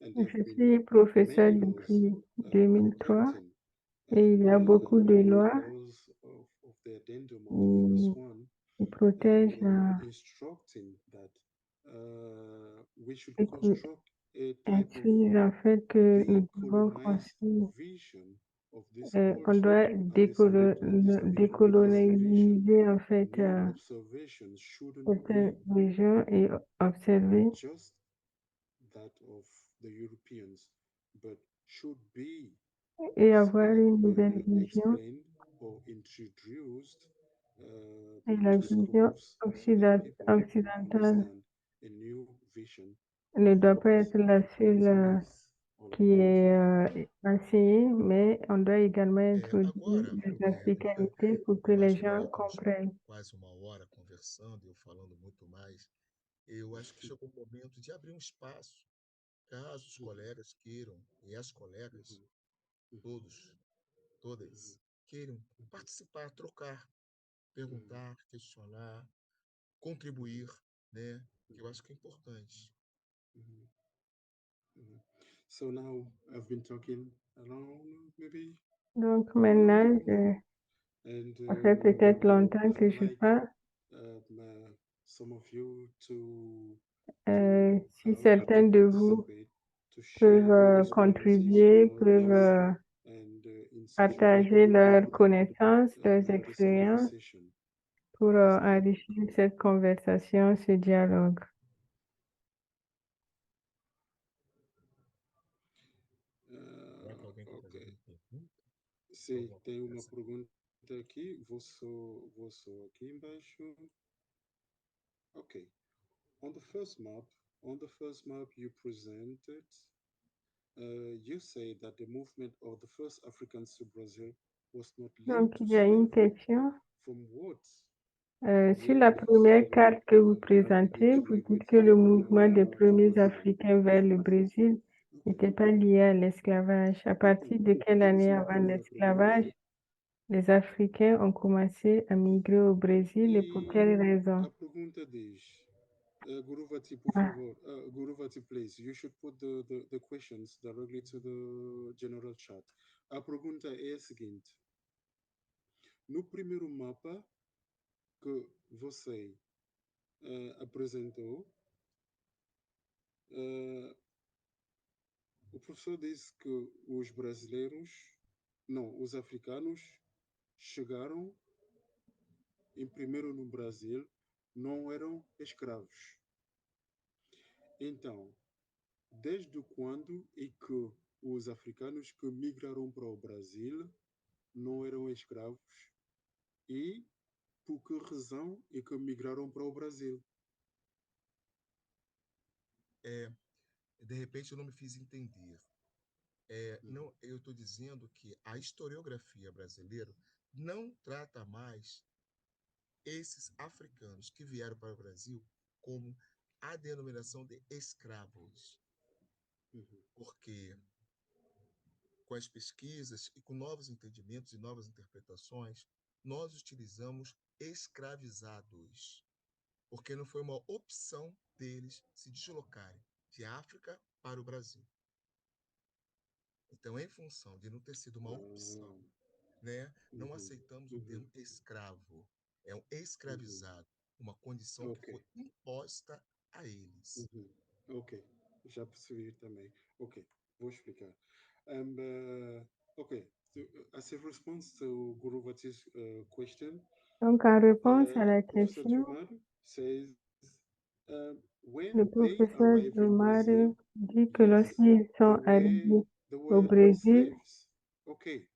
and there Je have been suis professeur many laws depuis 2003 protecting et il y a beaucoup de lois because of the addendum of the first one, qui protègent instructing that we should et qui construct a type of instruisent en fait que nous devons decolonized construire, vision of this on culture, doit this décoloniser en fait new observations shouldn't certaines be régions et observer just that of the Europeans, but should be et avoir une nouvelle vision. explained or introduced Et la to vision schools so that people occidentale understand a new vision ne doit of pas être la what seule is all qui about. est enseignée, mais on doit également introduire Agora, les africanités pour que eu les acho que gens nós estamos comprennent. quase uma hora conversando, eu falando muito mais. Eu acho que chegou o momento de abrir um espaço, caso os colegas queiram, e as colegas, todos, todas, queiram participar, trocar, perguntar, questionar, contribuir, né? Que eu acho que é importante. So now I've been talking around maybe Donc 1 hour maintenant, now, and ça fait peut-être longtemps que I'd je like parle. some of you to Si help, certains to de vous participate, to peuvent share this contribuer, conversation, peuvent and in such a way partager we leurs could connaissances, leurs have this expériences conversation, pour this dialogue. enrichir cette conversation, ce dialogue. Será que alguém quer fazer Ok. alguma pergunta? Sim, Alguma tem uma coisa? pergunta aqui, vou só aqui embaixo. Ok. On the first map you presented, you say that the movement of the first Africans to Brazil was not Donc, linked to il y a une slavery. question. From what Sur were la the first première Africans carte que vous to présentez, vous migrate dites que le mouvement des to premiers Brazil? Africains vers le Brésil Ok. n'était pas lié à l'esclavage. À partir de quelle Essa année é a avant primeira l'esclavage pergunta. les Africains ont commencé à migrer au Brésil et pour E quelles raisons? a pergunta diz, Guruvati, por Ah, favor, Guruvati, please, you should put the questions directly to the general chat. A pergunta é a seguinte: no primeiro mapa que você apresentou, o professor disse que os brasileiros, não, os africanos chegaram em primeiro no Brasil, não eram escravos. Então, desde quando é que os africanos que migraram para o Brasil não eram escravos e por que razão é que migraram para o Brasil? De repente eu não me fiz entender. Não, eu estou dizendo que a historiografia brasileira não trata mais esses africanos que vieram para o Brasil como a denominação de escravos, porque com as pesquisas e com novos entendimentos e novas interpretações, nós utilizamos escravizados, porque não foi uma opção deles se deslocarem de África para o Brasil. Então, em função de não ter sido uma opção, Ah, né, não uhum, aceitamos o uhum, termo escravo. É um uhum. escravizado, uma condição que Ok, foi imposta a eles. uhum, ok. Já percebi também. Ok, vou explicar. Ok, so, as a response to Guruvati's question, Donc, en réponse à la Professor question, Gilmar says le when they professeur arrive in Brazil, Gilmar dit que yes, lorsqu'ils they sont were arrivés they au were Brésil, slaves. Okay,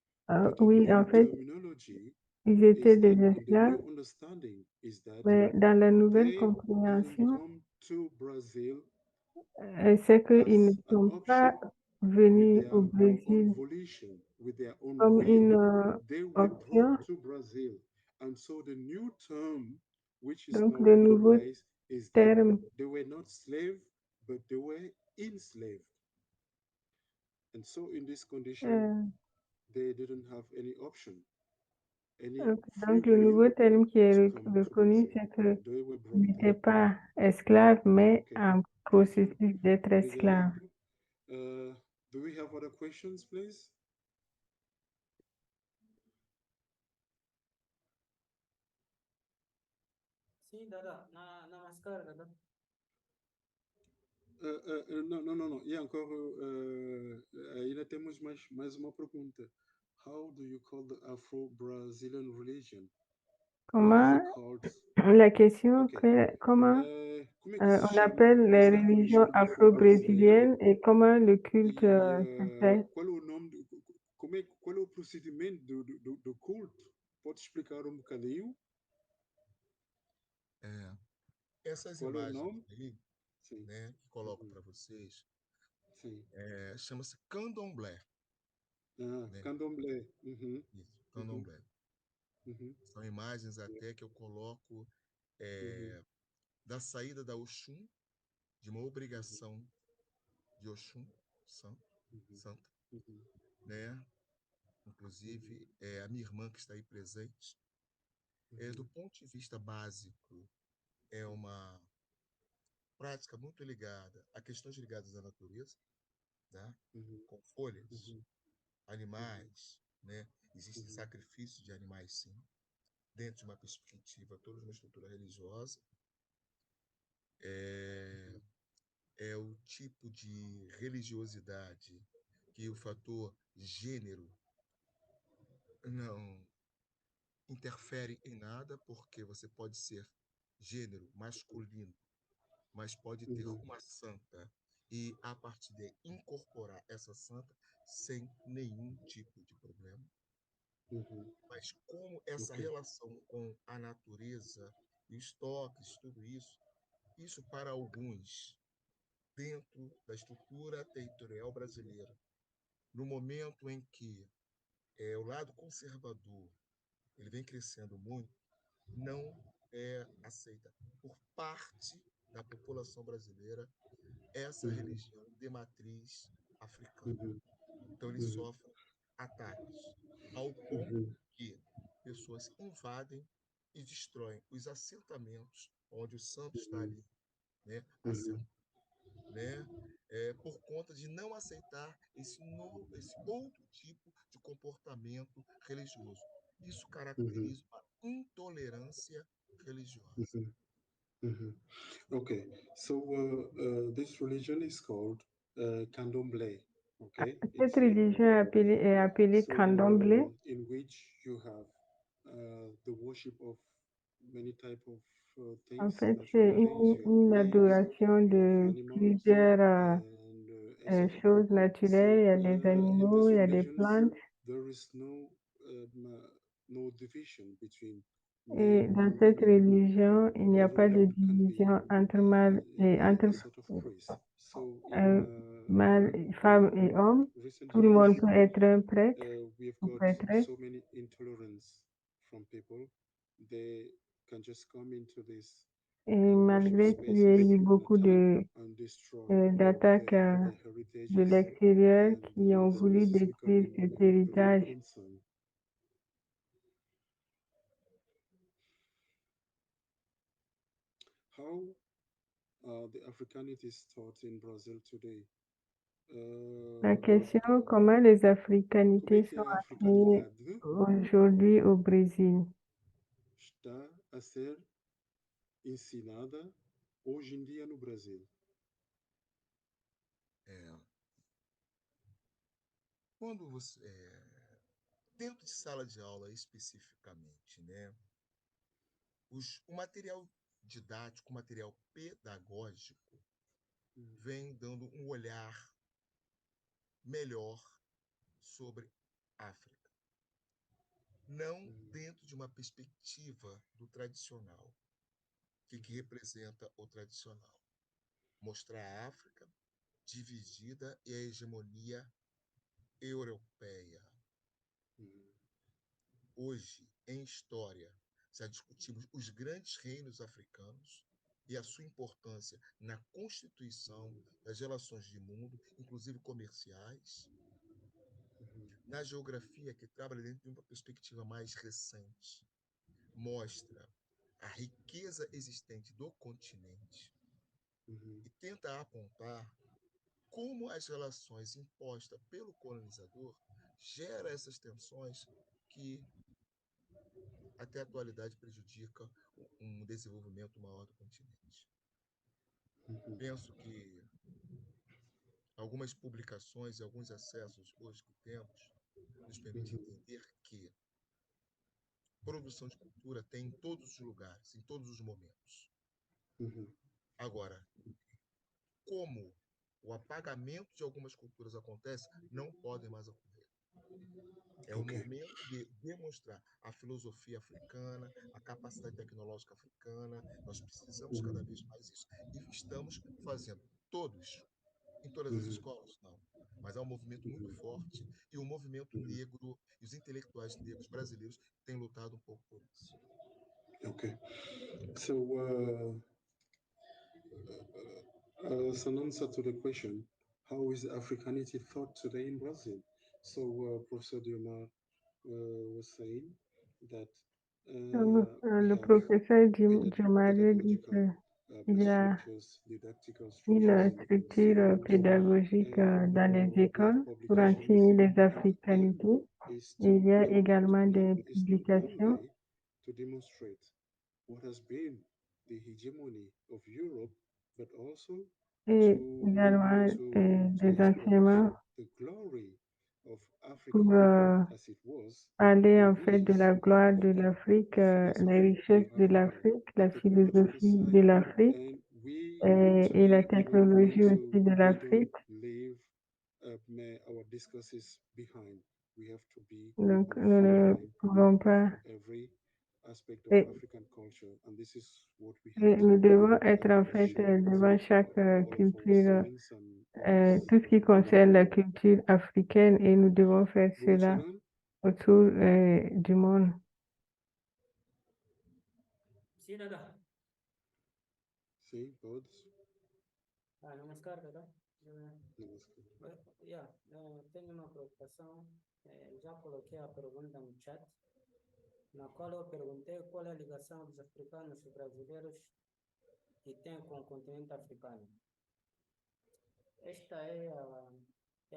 but the oui, new en fait, terminology ils étaient is des in the esclaves, new understanding is that mais dans la nouvelle they didn't compréhension, come to Brazil c'est qu'ils ne as an sont pas option with venus au their own Brésil volition, with their own comme will. une They were brought option. to Brazil. And so the new term, which is Donc, now le nouveau recognized, is that terme, they were not slaves, but they were enslaved. And so in this condition, euh, they didn't have any option, any ok, free donc le will nouveau terme qui est to come to reconnu, Brazil. c'est que They were ils brought there. n'étaient pas esclaves, mais Okay. en Merci. processus d'être esclaves. Obrigado. Do we have other questions, please? Sim, Dada. Namaskar, Dada. Não, não, não, não. E encore, ainda temos mais uma pergunta. How do you call the Afro-Brazilian religion? What is Comment, it called? la question, Ok. comment Como é que se on chama appelle les esta religions religião afro-brasileira? afro-brésiliennes et comment le culte E se fait? qual é o nome, qual é o procedimento do culto? Pode explicar um bocadinho? É, essas Qual é o imagens nome? aí, Sim. né, que coloco Uhum. para vocês, Sim. chama-se candomblé, Ah, né? candomblé. Uhum. Isso, Uhum. candomblé. Uhum. São imagens até que eu coloco Uhum. da saída da Oxum, de uma Uhum. obrigação de Oxum, santo, Uhum. santa, Uhum. né? Uhum. Inclusive, a minha irmã que está aí presente, do Uhum. ponto de vista básico, é uma prática muito ligada a questões ligadas à natureza, né? Mhm, Com folhas, mhm, mhm, animais, né? Existe mhm, sacrifício de animais, sim, dentro de uma perspectiva, toda uma estrutura religiosa. É, é o tipo de religiosidade que o fator gênero não interfere em nada, porque você pode ser gênero masculino, mas pode ter mhm, uma santa e, a partir de incorporar essa santa sem nenhum tipo de problema. mhm. Mas como essa Okay. relação com a natureza, estoques, tudo isso para alguns, dentro da estrutura territorial brasileira, no momento em que o lado conservador ele vem crescendo muito, não é aceita por parte da população brasileira essa Mhm, religião de matriz africana. mhm, Então, eles mhm, sofrem ataques, ao ponto mhm, que pessoas invadem e destroem os assentamentos onde o santo está mhm, ali, né, mhm, assentado, né, por conta de não aceitar esse outro tipo de comportamento religioso. Isso mhm, caracteriza uma intolerância religiosa. mhm, mhm. Okay, so this religion is called Candomblé. Okay, Cette it's religion est appelée so candomblé. in which you have the worship of many type of En things, fait, c'est natural things. You have une plants, adoration you have de animals, plusieurs and etc. choses naturelles. So Il y a des in animaux, these il y a des religions, plantes. there is no division between Et male dans and cette female. religion, il n'y a pas de Everyone can be division entre mâle et entre a sort of priest. So euh, mâle, femme et homme. recent Tout le monde years, peut être un prêtre we've ou got prêtresse. so many intolerance from people. They can just come into this Et worship malgré qu'il y ait spaces eu and beaucoup attack and destroy d'attaques their de heritages, l'extérieur and qui ont voulu this is détruire becoming cet a real héritage. concern. How the Africanity is taught in Brazil today? La uh, question, comment les como é africanités que sont a accueillies africanidade aujourd'hui au Brésil? está a ser ensinada hoje em dia no Brasil? É, quando você, dentro de sala de aula especificamente, né, o material didático, o material pedagógico vem dando um olhar melhor sobre África, não dentro de uma perspectiva do tradicional. O que representa o tradicional? Mostrar a África dividida e a hegemonia europeia. Hoje, em história, já discutimos os grandes reinos africanos e a sua importância na constituição das relações de mundo, inclusive comerciais, na geografia, que trabalha dentro de uma perspectiva mais recente, mostra a riqueza existente do continente e tenta apontar como as relações impostas pelo colonizador geram essas tensões que até a atualidade prejudica um desenvolvimento maior do continente. Penso que algumas publicações e alguns acessos hoje que temos nos permitem entender que produção de cultura tem em todos os lugares, em todos os momentos. Agora, como o apagamento de algumas culturas acontece, não podem mais ocorrer. É o momento de demonstrar a filosofia africana, a capacidade tecnológica africana. Nós precisamos cada vez mais isso. E estamos fazendo todos, em todas as escolas? Não. Mas há um movimento muito forte e o movimento negro e os intelectuais negros brasileiros têm lutado um pouco por isso. Okay. So, as an answer to the question, how is Africanity thought today in Brazil? So, Professor Diomar was saying that we Le have professeur created Diomaye dit pedagogical qu'il y a structures, didactical une structures in structure schools, pédagogique and dans les we have écoles pour publications. enseigner les And the aim africanités. is Et il y a to également the des aim is not publications only to demonstrate what has been the hegemony of Europe, but also et to également des expose enseignements the glory of pour Africa as it was, parler en and fait de is la gloire de the l'Afrique, les philosophy richesses of de Africa, l'Afrique, the la technological philosophie side, de l'Afrique and we et la today we don't want technologie to aussi de we don't l'Afrique. leave our discussions behind. We have to be Donc, on the nous front ne line pouvons of pas, every aspect of et, African culture, and this is what we have et to nous devons être en fait share with devant chaque all of our culture, students and tout ce qui concerne la young culture africaine et nous devons faire people. cela Gurucharan, autour du monde. Sí, dada. see, both. Namaskar, dada. Namaskar. Tenho uma preocupação. Já coloquei a pergunta no chat, na qual eu perguntei qual é a ligação dos africanos e brasileiros que têm com o continente africano. Esta é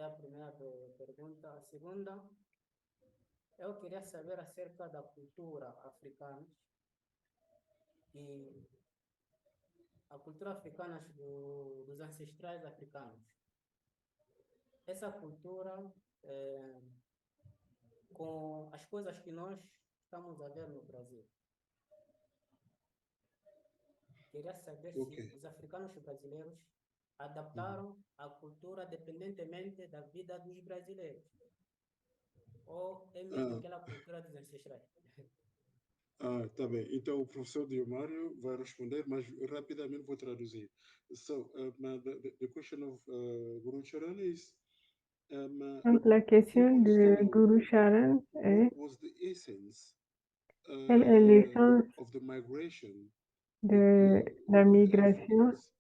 a primeira pergunta. A segunda, eu queria saber acerca da cultura africana e a cultura africana dos ancestrais africanos. Essa cultura, com as coisas que nós estamos a ver no Brasil. Queria saber se os africanos e brasileiros adaptaram a cultura dependentemente da vida dos brasileiros. Ou é mesmo aquela cultura dos ancestrais? Tá bem. Então o professor Diomário vai responder, mas rapidamente vou traduzir. So, the question of Gurucharan is, Donc, la he question wants to de know Guru Sharan est what was the essence quelle est l'essence of the migration de la of the migration Africans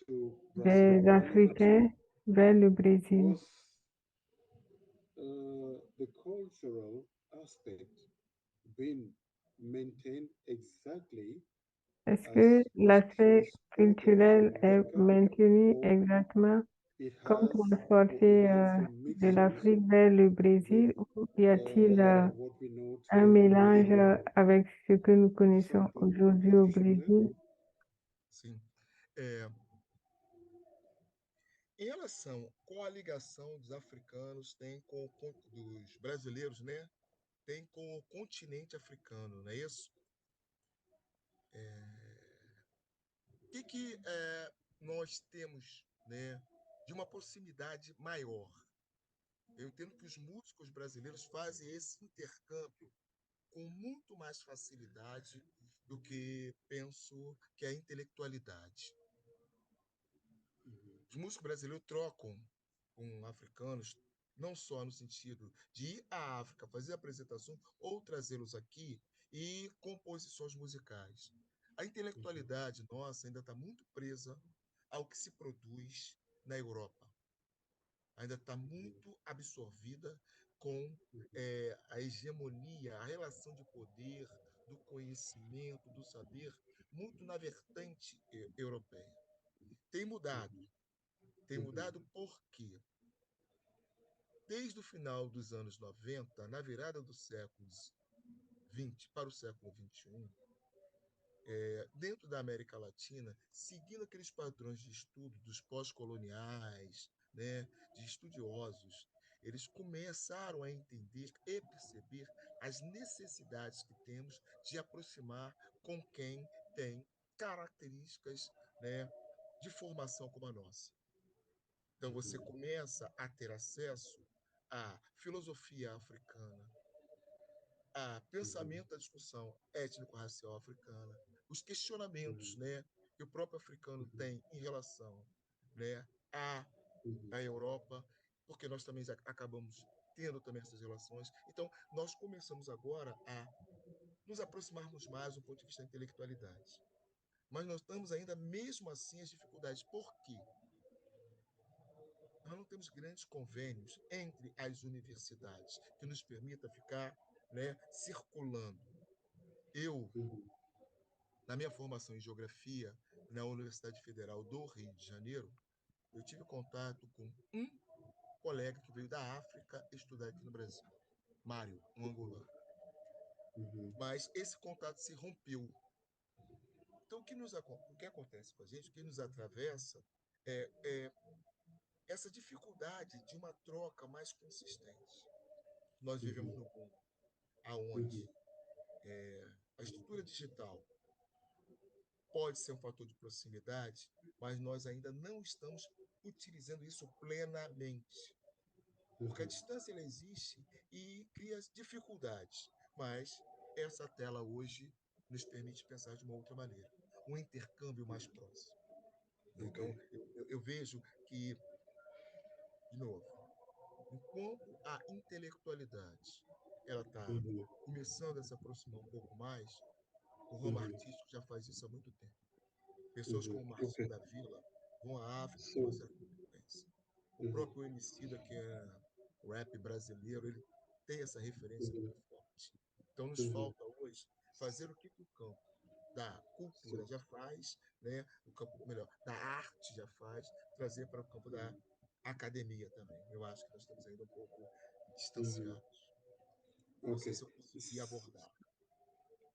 to Brazil. des And number Africains two, vers le Brésil. was the cultural aspect being maintained exactly Est-ce as que was l'aspect exported culturel from est America, maintenu or exactement it comme has or transporter it has a de mixture l'Afrique vers le Brésil, ou y a-t-il what we know un today mélange avec ce que nous connaissons samba aujourd'hui au candomblé. Brésil? Sim. É, em relação com a ligação dos africanos dos brasileiros, né, tem com o continente africano, não é isso? O que nós temos, né, de uma proximidade maior? Eu entendo que os músicos brasileiros fazem esse intercâmbio com muito mais facilidade do que penso que a intelectualidade. Os músicos brasileiros trocam com africanos, não só no sentido de ir à África fazer apresentação ou trazê-los aqui e composições musicais. A intelectualidade nossa ainda está muito presa ao que se produz na Europa. Ainda está muito absorvida com a hegemonia, a relação de poder, do conhecimento, do saber, muito na vertente europeia. Tem mudado. Tem mudado porque, desde o final dos anos 90, na virada dos séculos 20 para o século 21, dentro da América Latina, seguindo aqueles padrões de estudo dos pós-coloniais, né, de estudiosos, eles começaram a entender e perceber as necessidades que temos de aproximar com quem tem características, né, de formação como a nossa. Então você começa a ter acesso à filosofia africana, a pensamento da discussão étnico-racial africana, os questionamentos, né, que o próprio africano tem em relação, né, à Europa, porque nós também acabamos tendo também essas relações. Então, nós começamos agora a nos aproximarmos mais do ponto de vista da intelectualidade. Mas nós estamos ainda, mesmo assim, as dificuldades. Por quê? Nós não temos grandes convênios entre as universidades que nos permita ficar, né, circulando. Eu, na minha formação em geografia, na Universidade Federal do Rio de Janeiro, eu tive contato com um colega que veio da África estudar aqui no Brasil, Mário, um angolano. Mas esse contato se rompeu. Então, o que acontece com a gente, o que nos atravessa é essa dificuldade de uma troca mais consistente. Nós vivemos no mundo onde a estrutura digital pode ser um fator de proximidade, mas nós ainda não estamos utilizando isso plenamente. Porque a distância ela existe e cria dificuldades, mas essa tela hoje nos permite pensar de uma outra maneira, um intercâmbio mais próximo. Então, eu vejo que, de novo, enquanto a intelectualidade ela está começando a se aproximar um pouco mais, o ramo artístico já faz isso há muito tempo. Pessoas como Marcinho da Vila vão à África com uma certa frequência. O próprio Emicida, que é rap brasileiro, ele tem essa referência muito forte. Então, nos falta hoje fazer o que o campo da cultura já faz, né? O campo, melhor, da arte já faz, trazer para o campo da academia também. Eu acho que nós estamos ainda um pouco distanciados. Não sei se eu consegui abordar.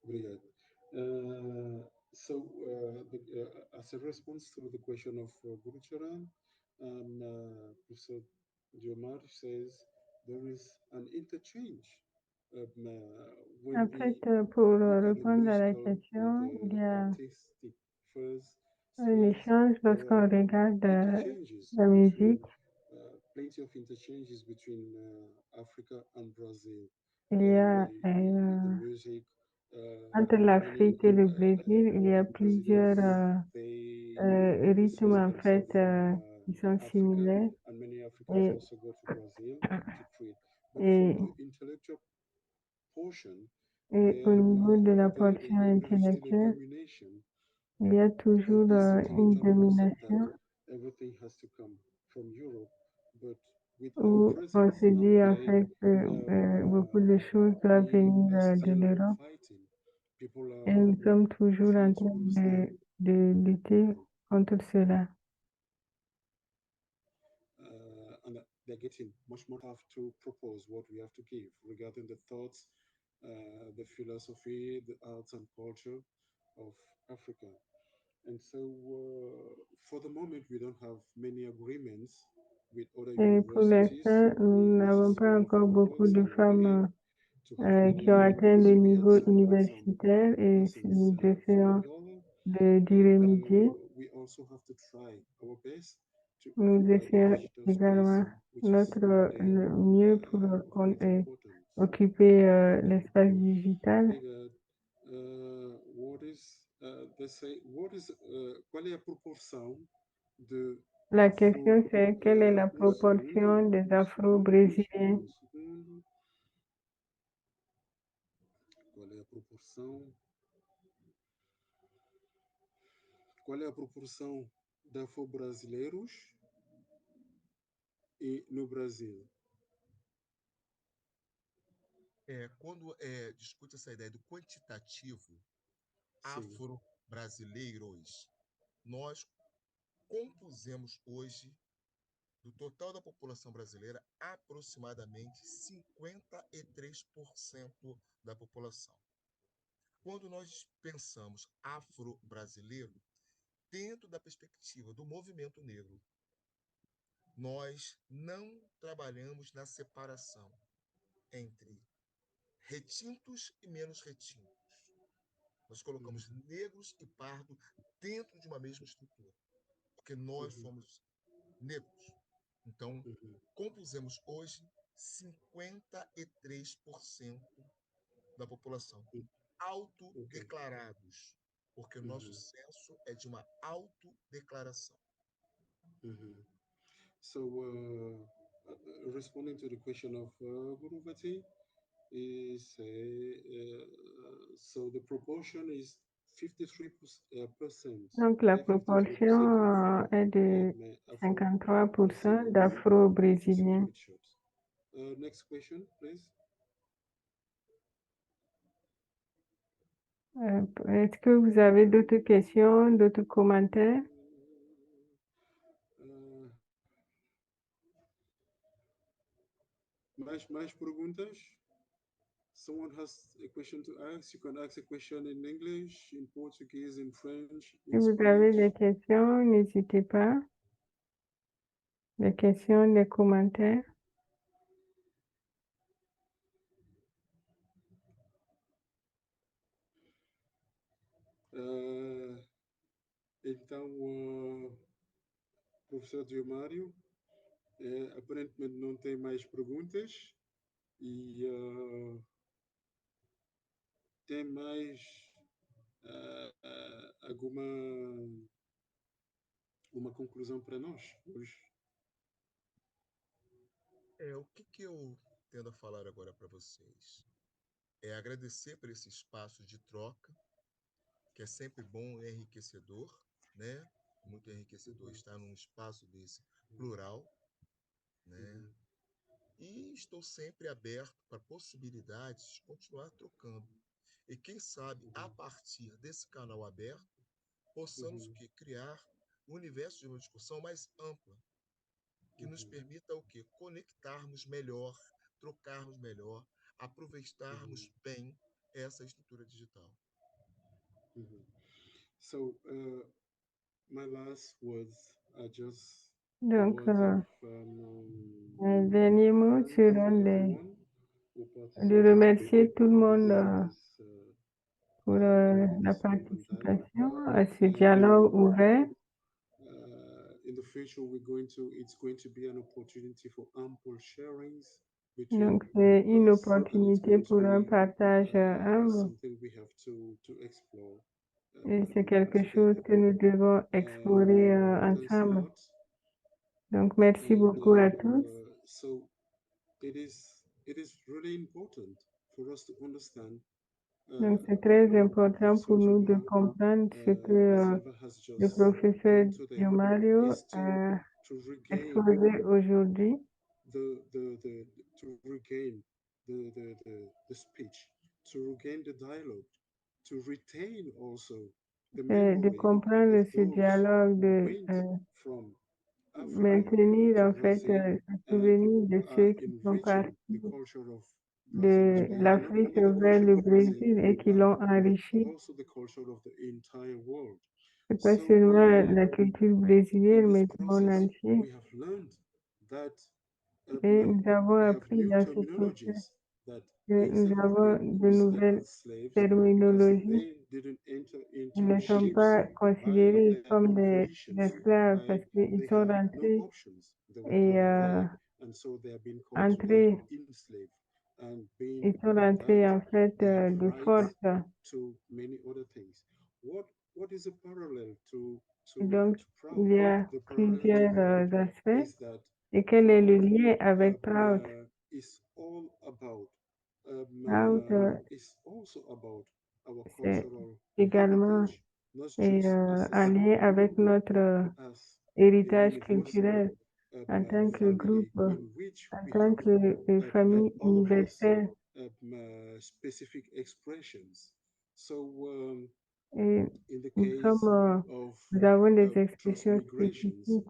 Obrigado. As a response to the question of Gurucharan, Professor Diomar says there is an interchange when En we fait, pour look at the répondre à la musical or question, il y the a artistic first un spheres. échange There lorsqu'on are regarde interchanges la musique. plenty of interchanges between Africa and Brazil. Il y a The music, entre l'Afrique et le Brésil, il y a plusieurs rythmes en fait qui sont similaires. and many Africans also go to Brazil to trade. But Et, from the intellectual portion, et au niveau de la there portion is still a intellectuelle, domination. il y a toujours une domination Everything has to come from Europe, but with our où on presence se now dit en today, fait que beaucoup de choses doivent we venir are de still l'Europe. fighting. People Et nous are sommes toujours en trying train to understand de lutter contre cela. they're getting much more have to propose what we have to give regarding the thoughts, the philosophy, the arts and culture of Africa. And so, for the moment, we don't have many agreements with other Et pour universities. l'instant, nous This n'avons is pas going encore beaucoup forward, de so we're beginning femmes to have qui ont many atteint le agreements. We niveau had quite some universitaire et persons nous from essayons Angola, d'y remédier. we also have to try our best to Nous occupy the essayons digital également space, which is notre le mieux pour quite important. occuper l'espace digital. What is they say? What is qual é a proporção de La afro? question c'est quelle est la proportion des Afro-Brésiliens? Um segundo. Qual é a proporção? Qual é a proporção de afro-brasileiros e no Brasil? Quando discute essa ideia do quantitativo Sim. afro-brasileiros, nós compusemos hoje, do total da população brasileira, aproximadamente 53% da população. Quando nós pensamos afro-brasileiro, dentro da perspectiva do movimento negro, nós não trabalhamos na separação entre retintos e menos retintos. Nós colocamos negros e pardo dentro de uma mesma estrutura, porque nós somos negros. Então, compusemos hoje 53% da população autodeclarados, porque o nosso censo é de uma autodeclaração. So, responding to the question of Guruvati, is so the proportion is 53%. Donc la proportion est de 53% d'Afro-Brésiliens. Next question, please. Est-ce que vous avez d'autres questions, d'autres commentaires? Mais perguntas? Someone has a question to ask? You can ask a question in English, in Portuguese, in French, Si in vous avez des Spanish. questions, n'hésitez pas. Des questions, des commentaires. Então, professor Diomário, aparentemente não tem mais perguntas e tem mais alguma uma conclusão para nós hoje? O que eu tendo a falar agora para vocês? É agradecer por esse espaço de troca, que é sempre bom e enriquecedor, né? Muito enriquecedor estar num espaço desse plural, né? E estou sempre aberto para possibilidades de continuar trocando. E quem sabe, a partir desse canal aberto, possamos criar um universo de uma discussão mais ampla, que nos permita conectarmos melhor, trocarmos melhor, aproveitarmos bem essa estrutura digital. So, my last words are just Donc, words les derniers mots seront de remercier tout le monde pour la participation à ce dialogue ouvert. In the future, it's going to be an opportunity for ample sharings. Donc, c'est une opportunité pour un partage humble. Something we have to explore. Et c'est quelque chose que nous devons explorer ensemble. Donc, merci beaucoup à tous. So it is really important for us to understand. Donc, c'est très important pour nous de comprendre ce que le professeur Diomário a exposé aujourd'hui. To regain the speech, to regain the dialogue, to retain also the memory de comprendre of ce those dialogue who went from maintenir en fait Brazil se souvenir de ceux qui sont partis de l'Afrique vers le Brésil et qui l'ont enrichi. C'est pas seulement la culture brésilienne, mais du monde entier. Et nous avons appris dans ce processus que nous avons de nouvelles terminologies. Ils ne sont pas considérés comme des esclaves parce qu'ils sont rentrés et ils sont rentrés en fait de force. Et donc, il y a plusieurs aspects. Et quel est le lien avec Proud? Proud, c'est également en lien avec notre héritage culturel en tant que groupe, en tant que famille universelle. Et nous avons des expressions spécifiques.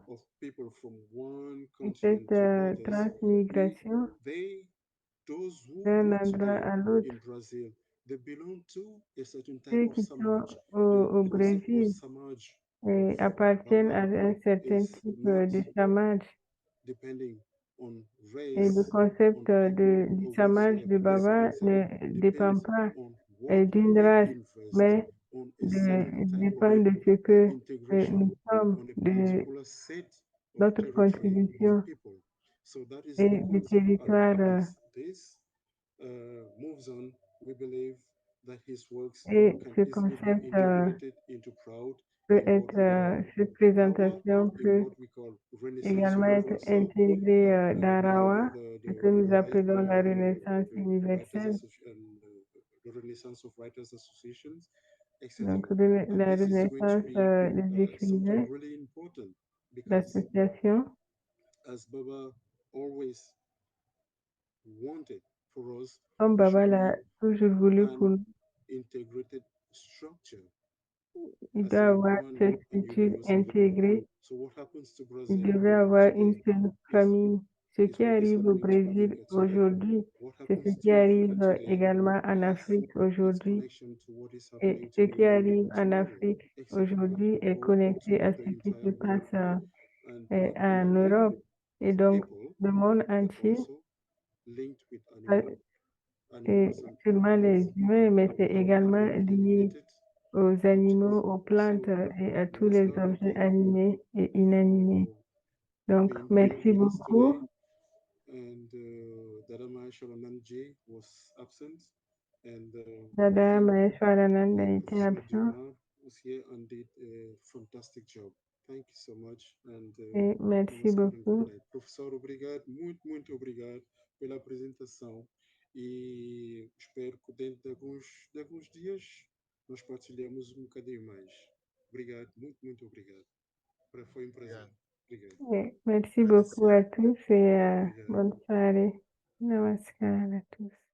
Et cette transmigration d'un endroit à l'autre, ceux qui sont au Brésil appartiennent à un certain type de samaj. Et le concept du samaj de Baba ne dépend pas d'une race, mais dépend de ce que nous sommes, de notre contribution et du territoire. Et ce concept cette présentation peut également être intégrée dans Rawa, ce que nous appelons la Renaissance universelle. Donc, la Renaissance des écrivains, l'association. Comme Baba l'a toujours voulu pour nous, il doit avoir cette structure intégrée. Il devait avoir une seule famille. Ce qui arrive au Brésil aujourd'hui, c'est ce qui arrive également en Afrique aujourd'hui. Et ce qui arrive en Afrique aujourd'hui est connecté à ce qui se passe en Europe. Et donc, le monde entier, et seulement les humains, mais c'est également lié aux animaux, aux plantes et à tous les objets animés et inanimés. Donc, merci beaucoup. Dada Maheshwaranand était absent. Et merci beaucoup. Professor, obrigado, muito obrigado pela apresentação e espero que dentro de alguns dias nós partilhemos um bocadinho mais. Obrigado, muito obrigado. Foi um prazer. Obrigado. Merci beaucoup à tous et bonne soirée. Namaskar à tous.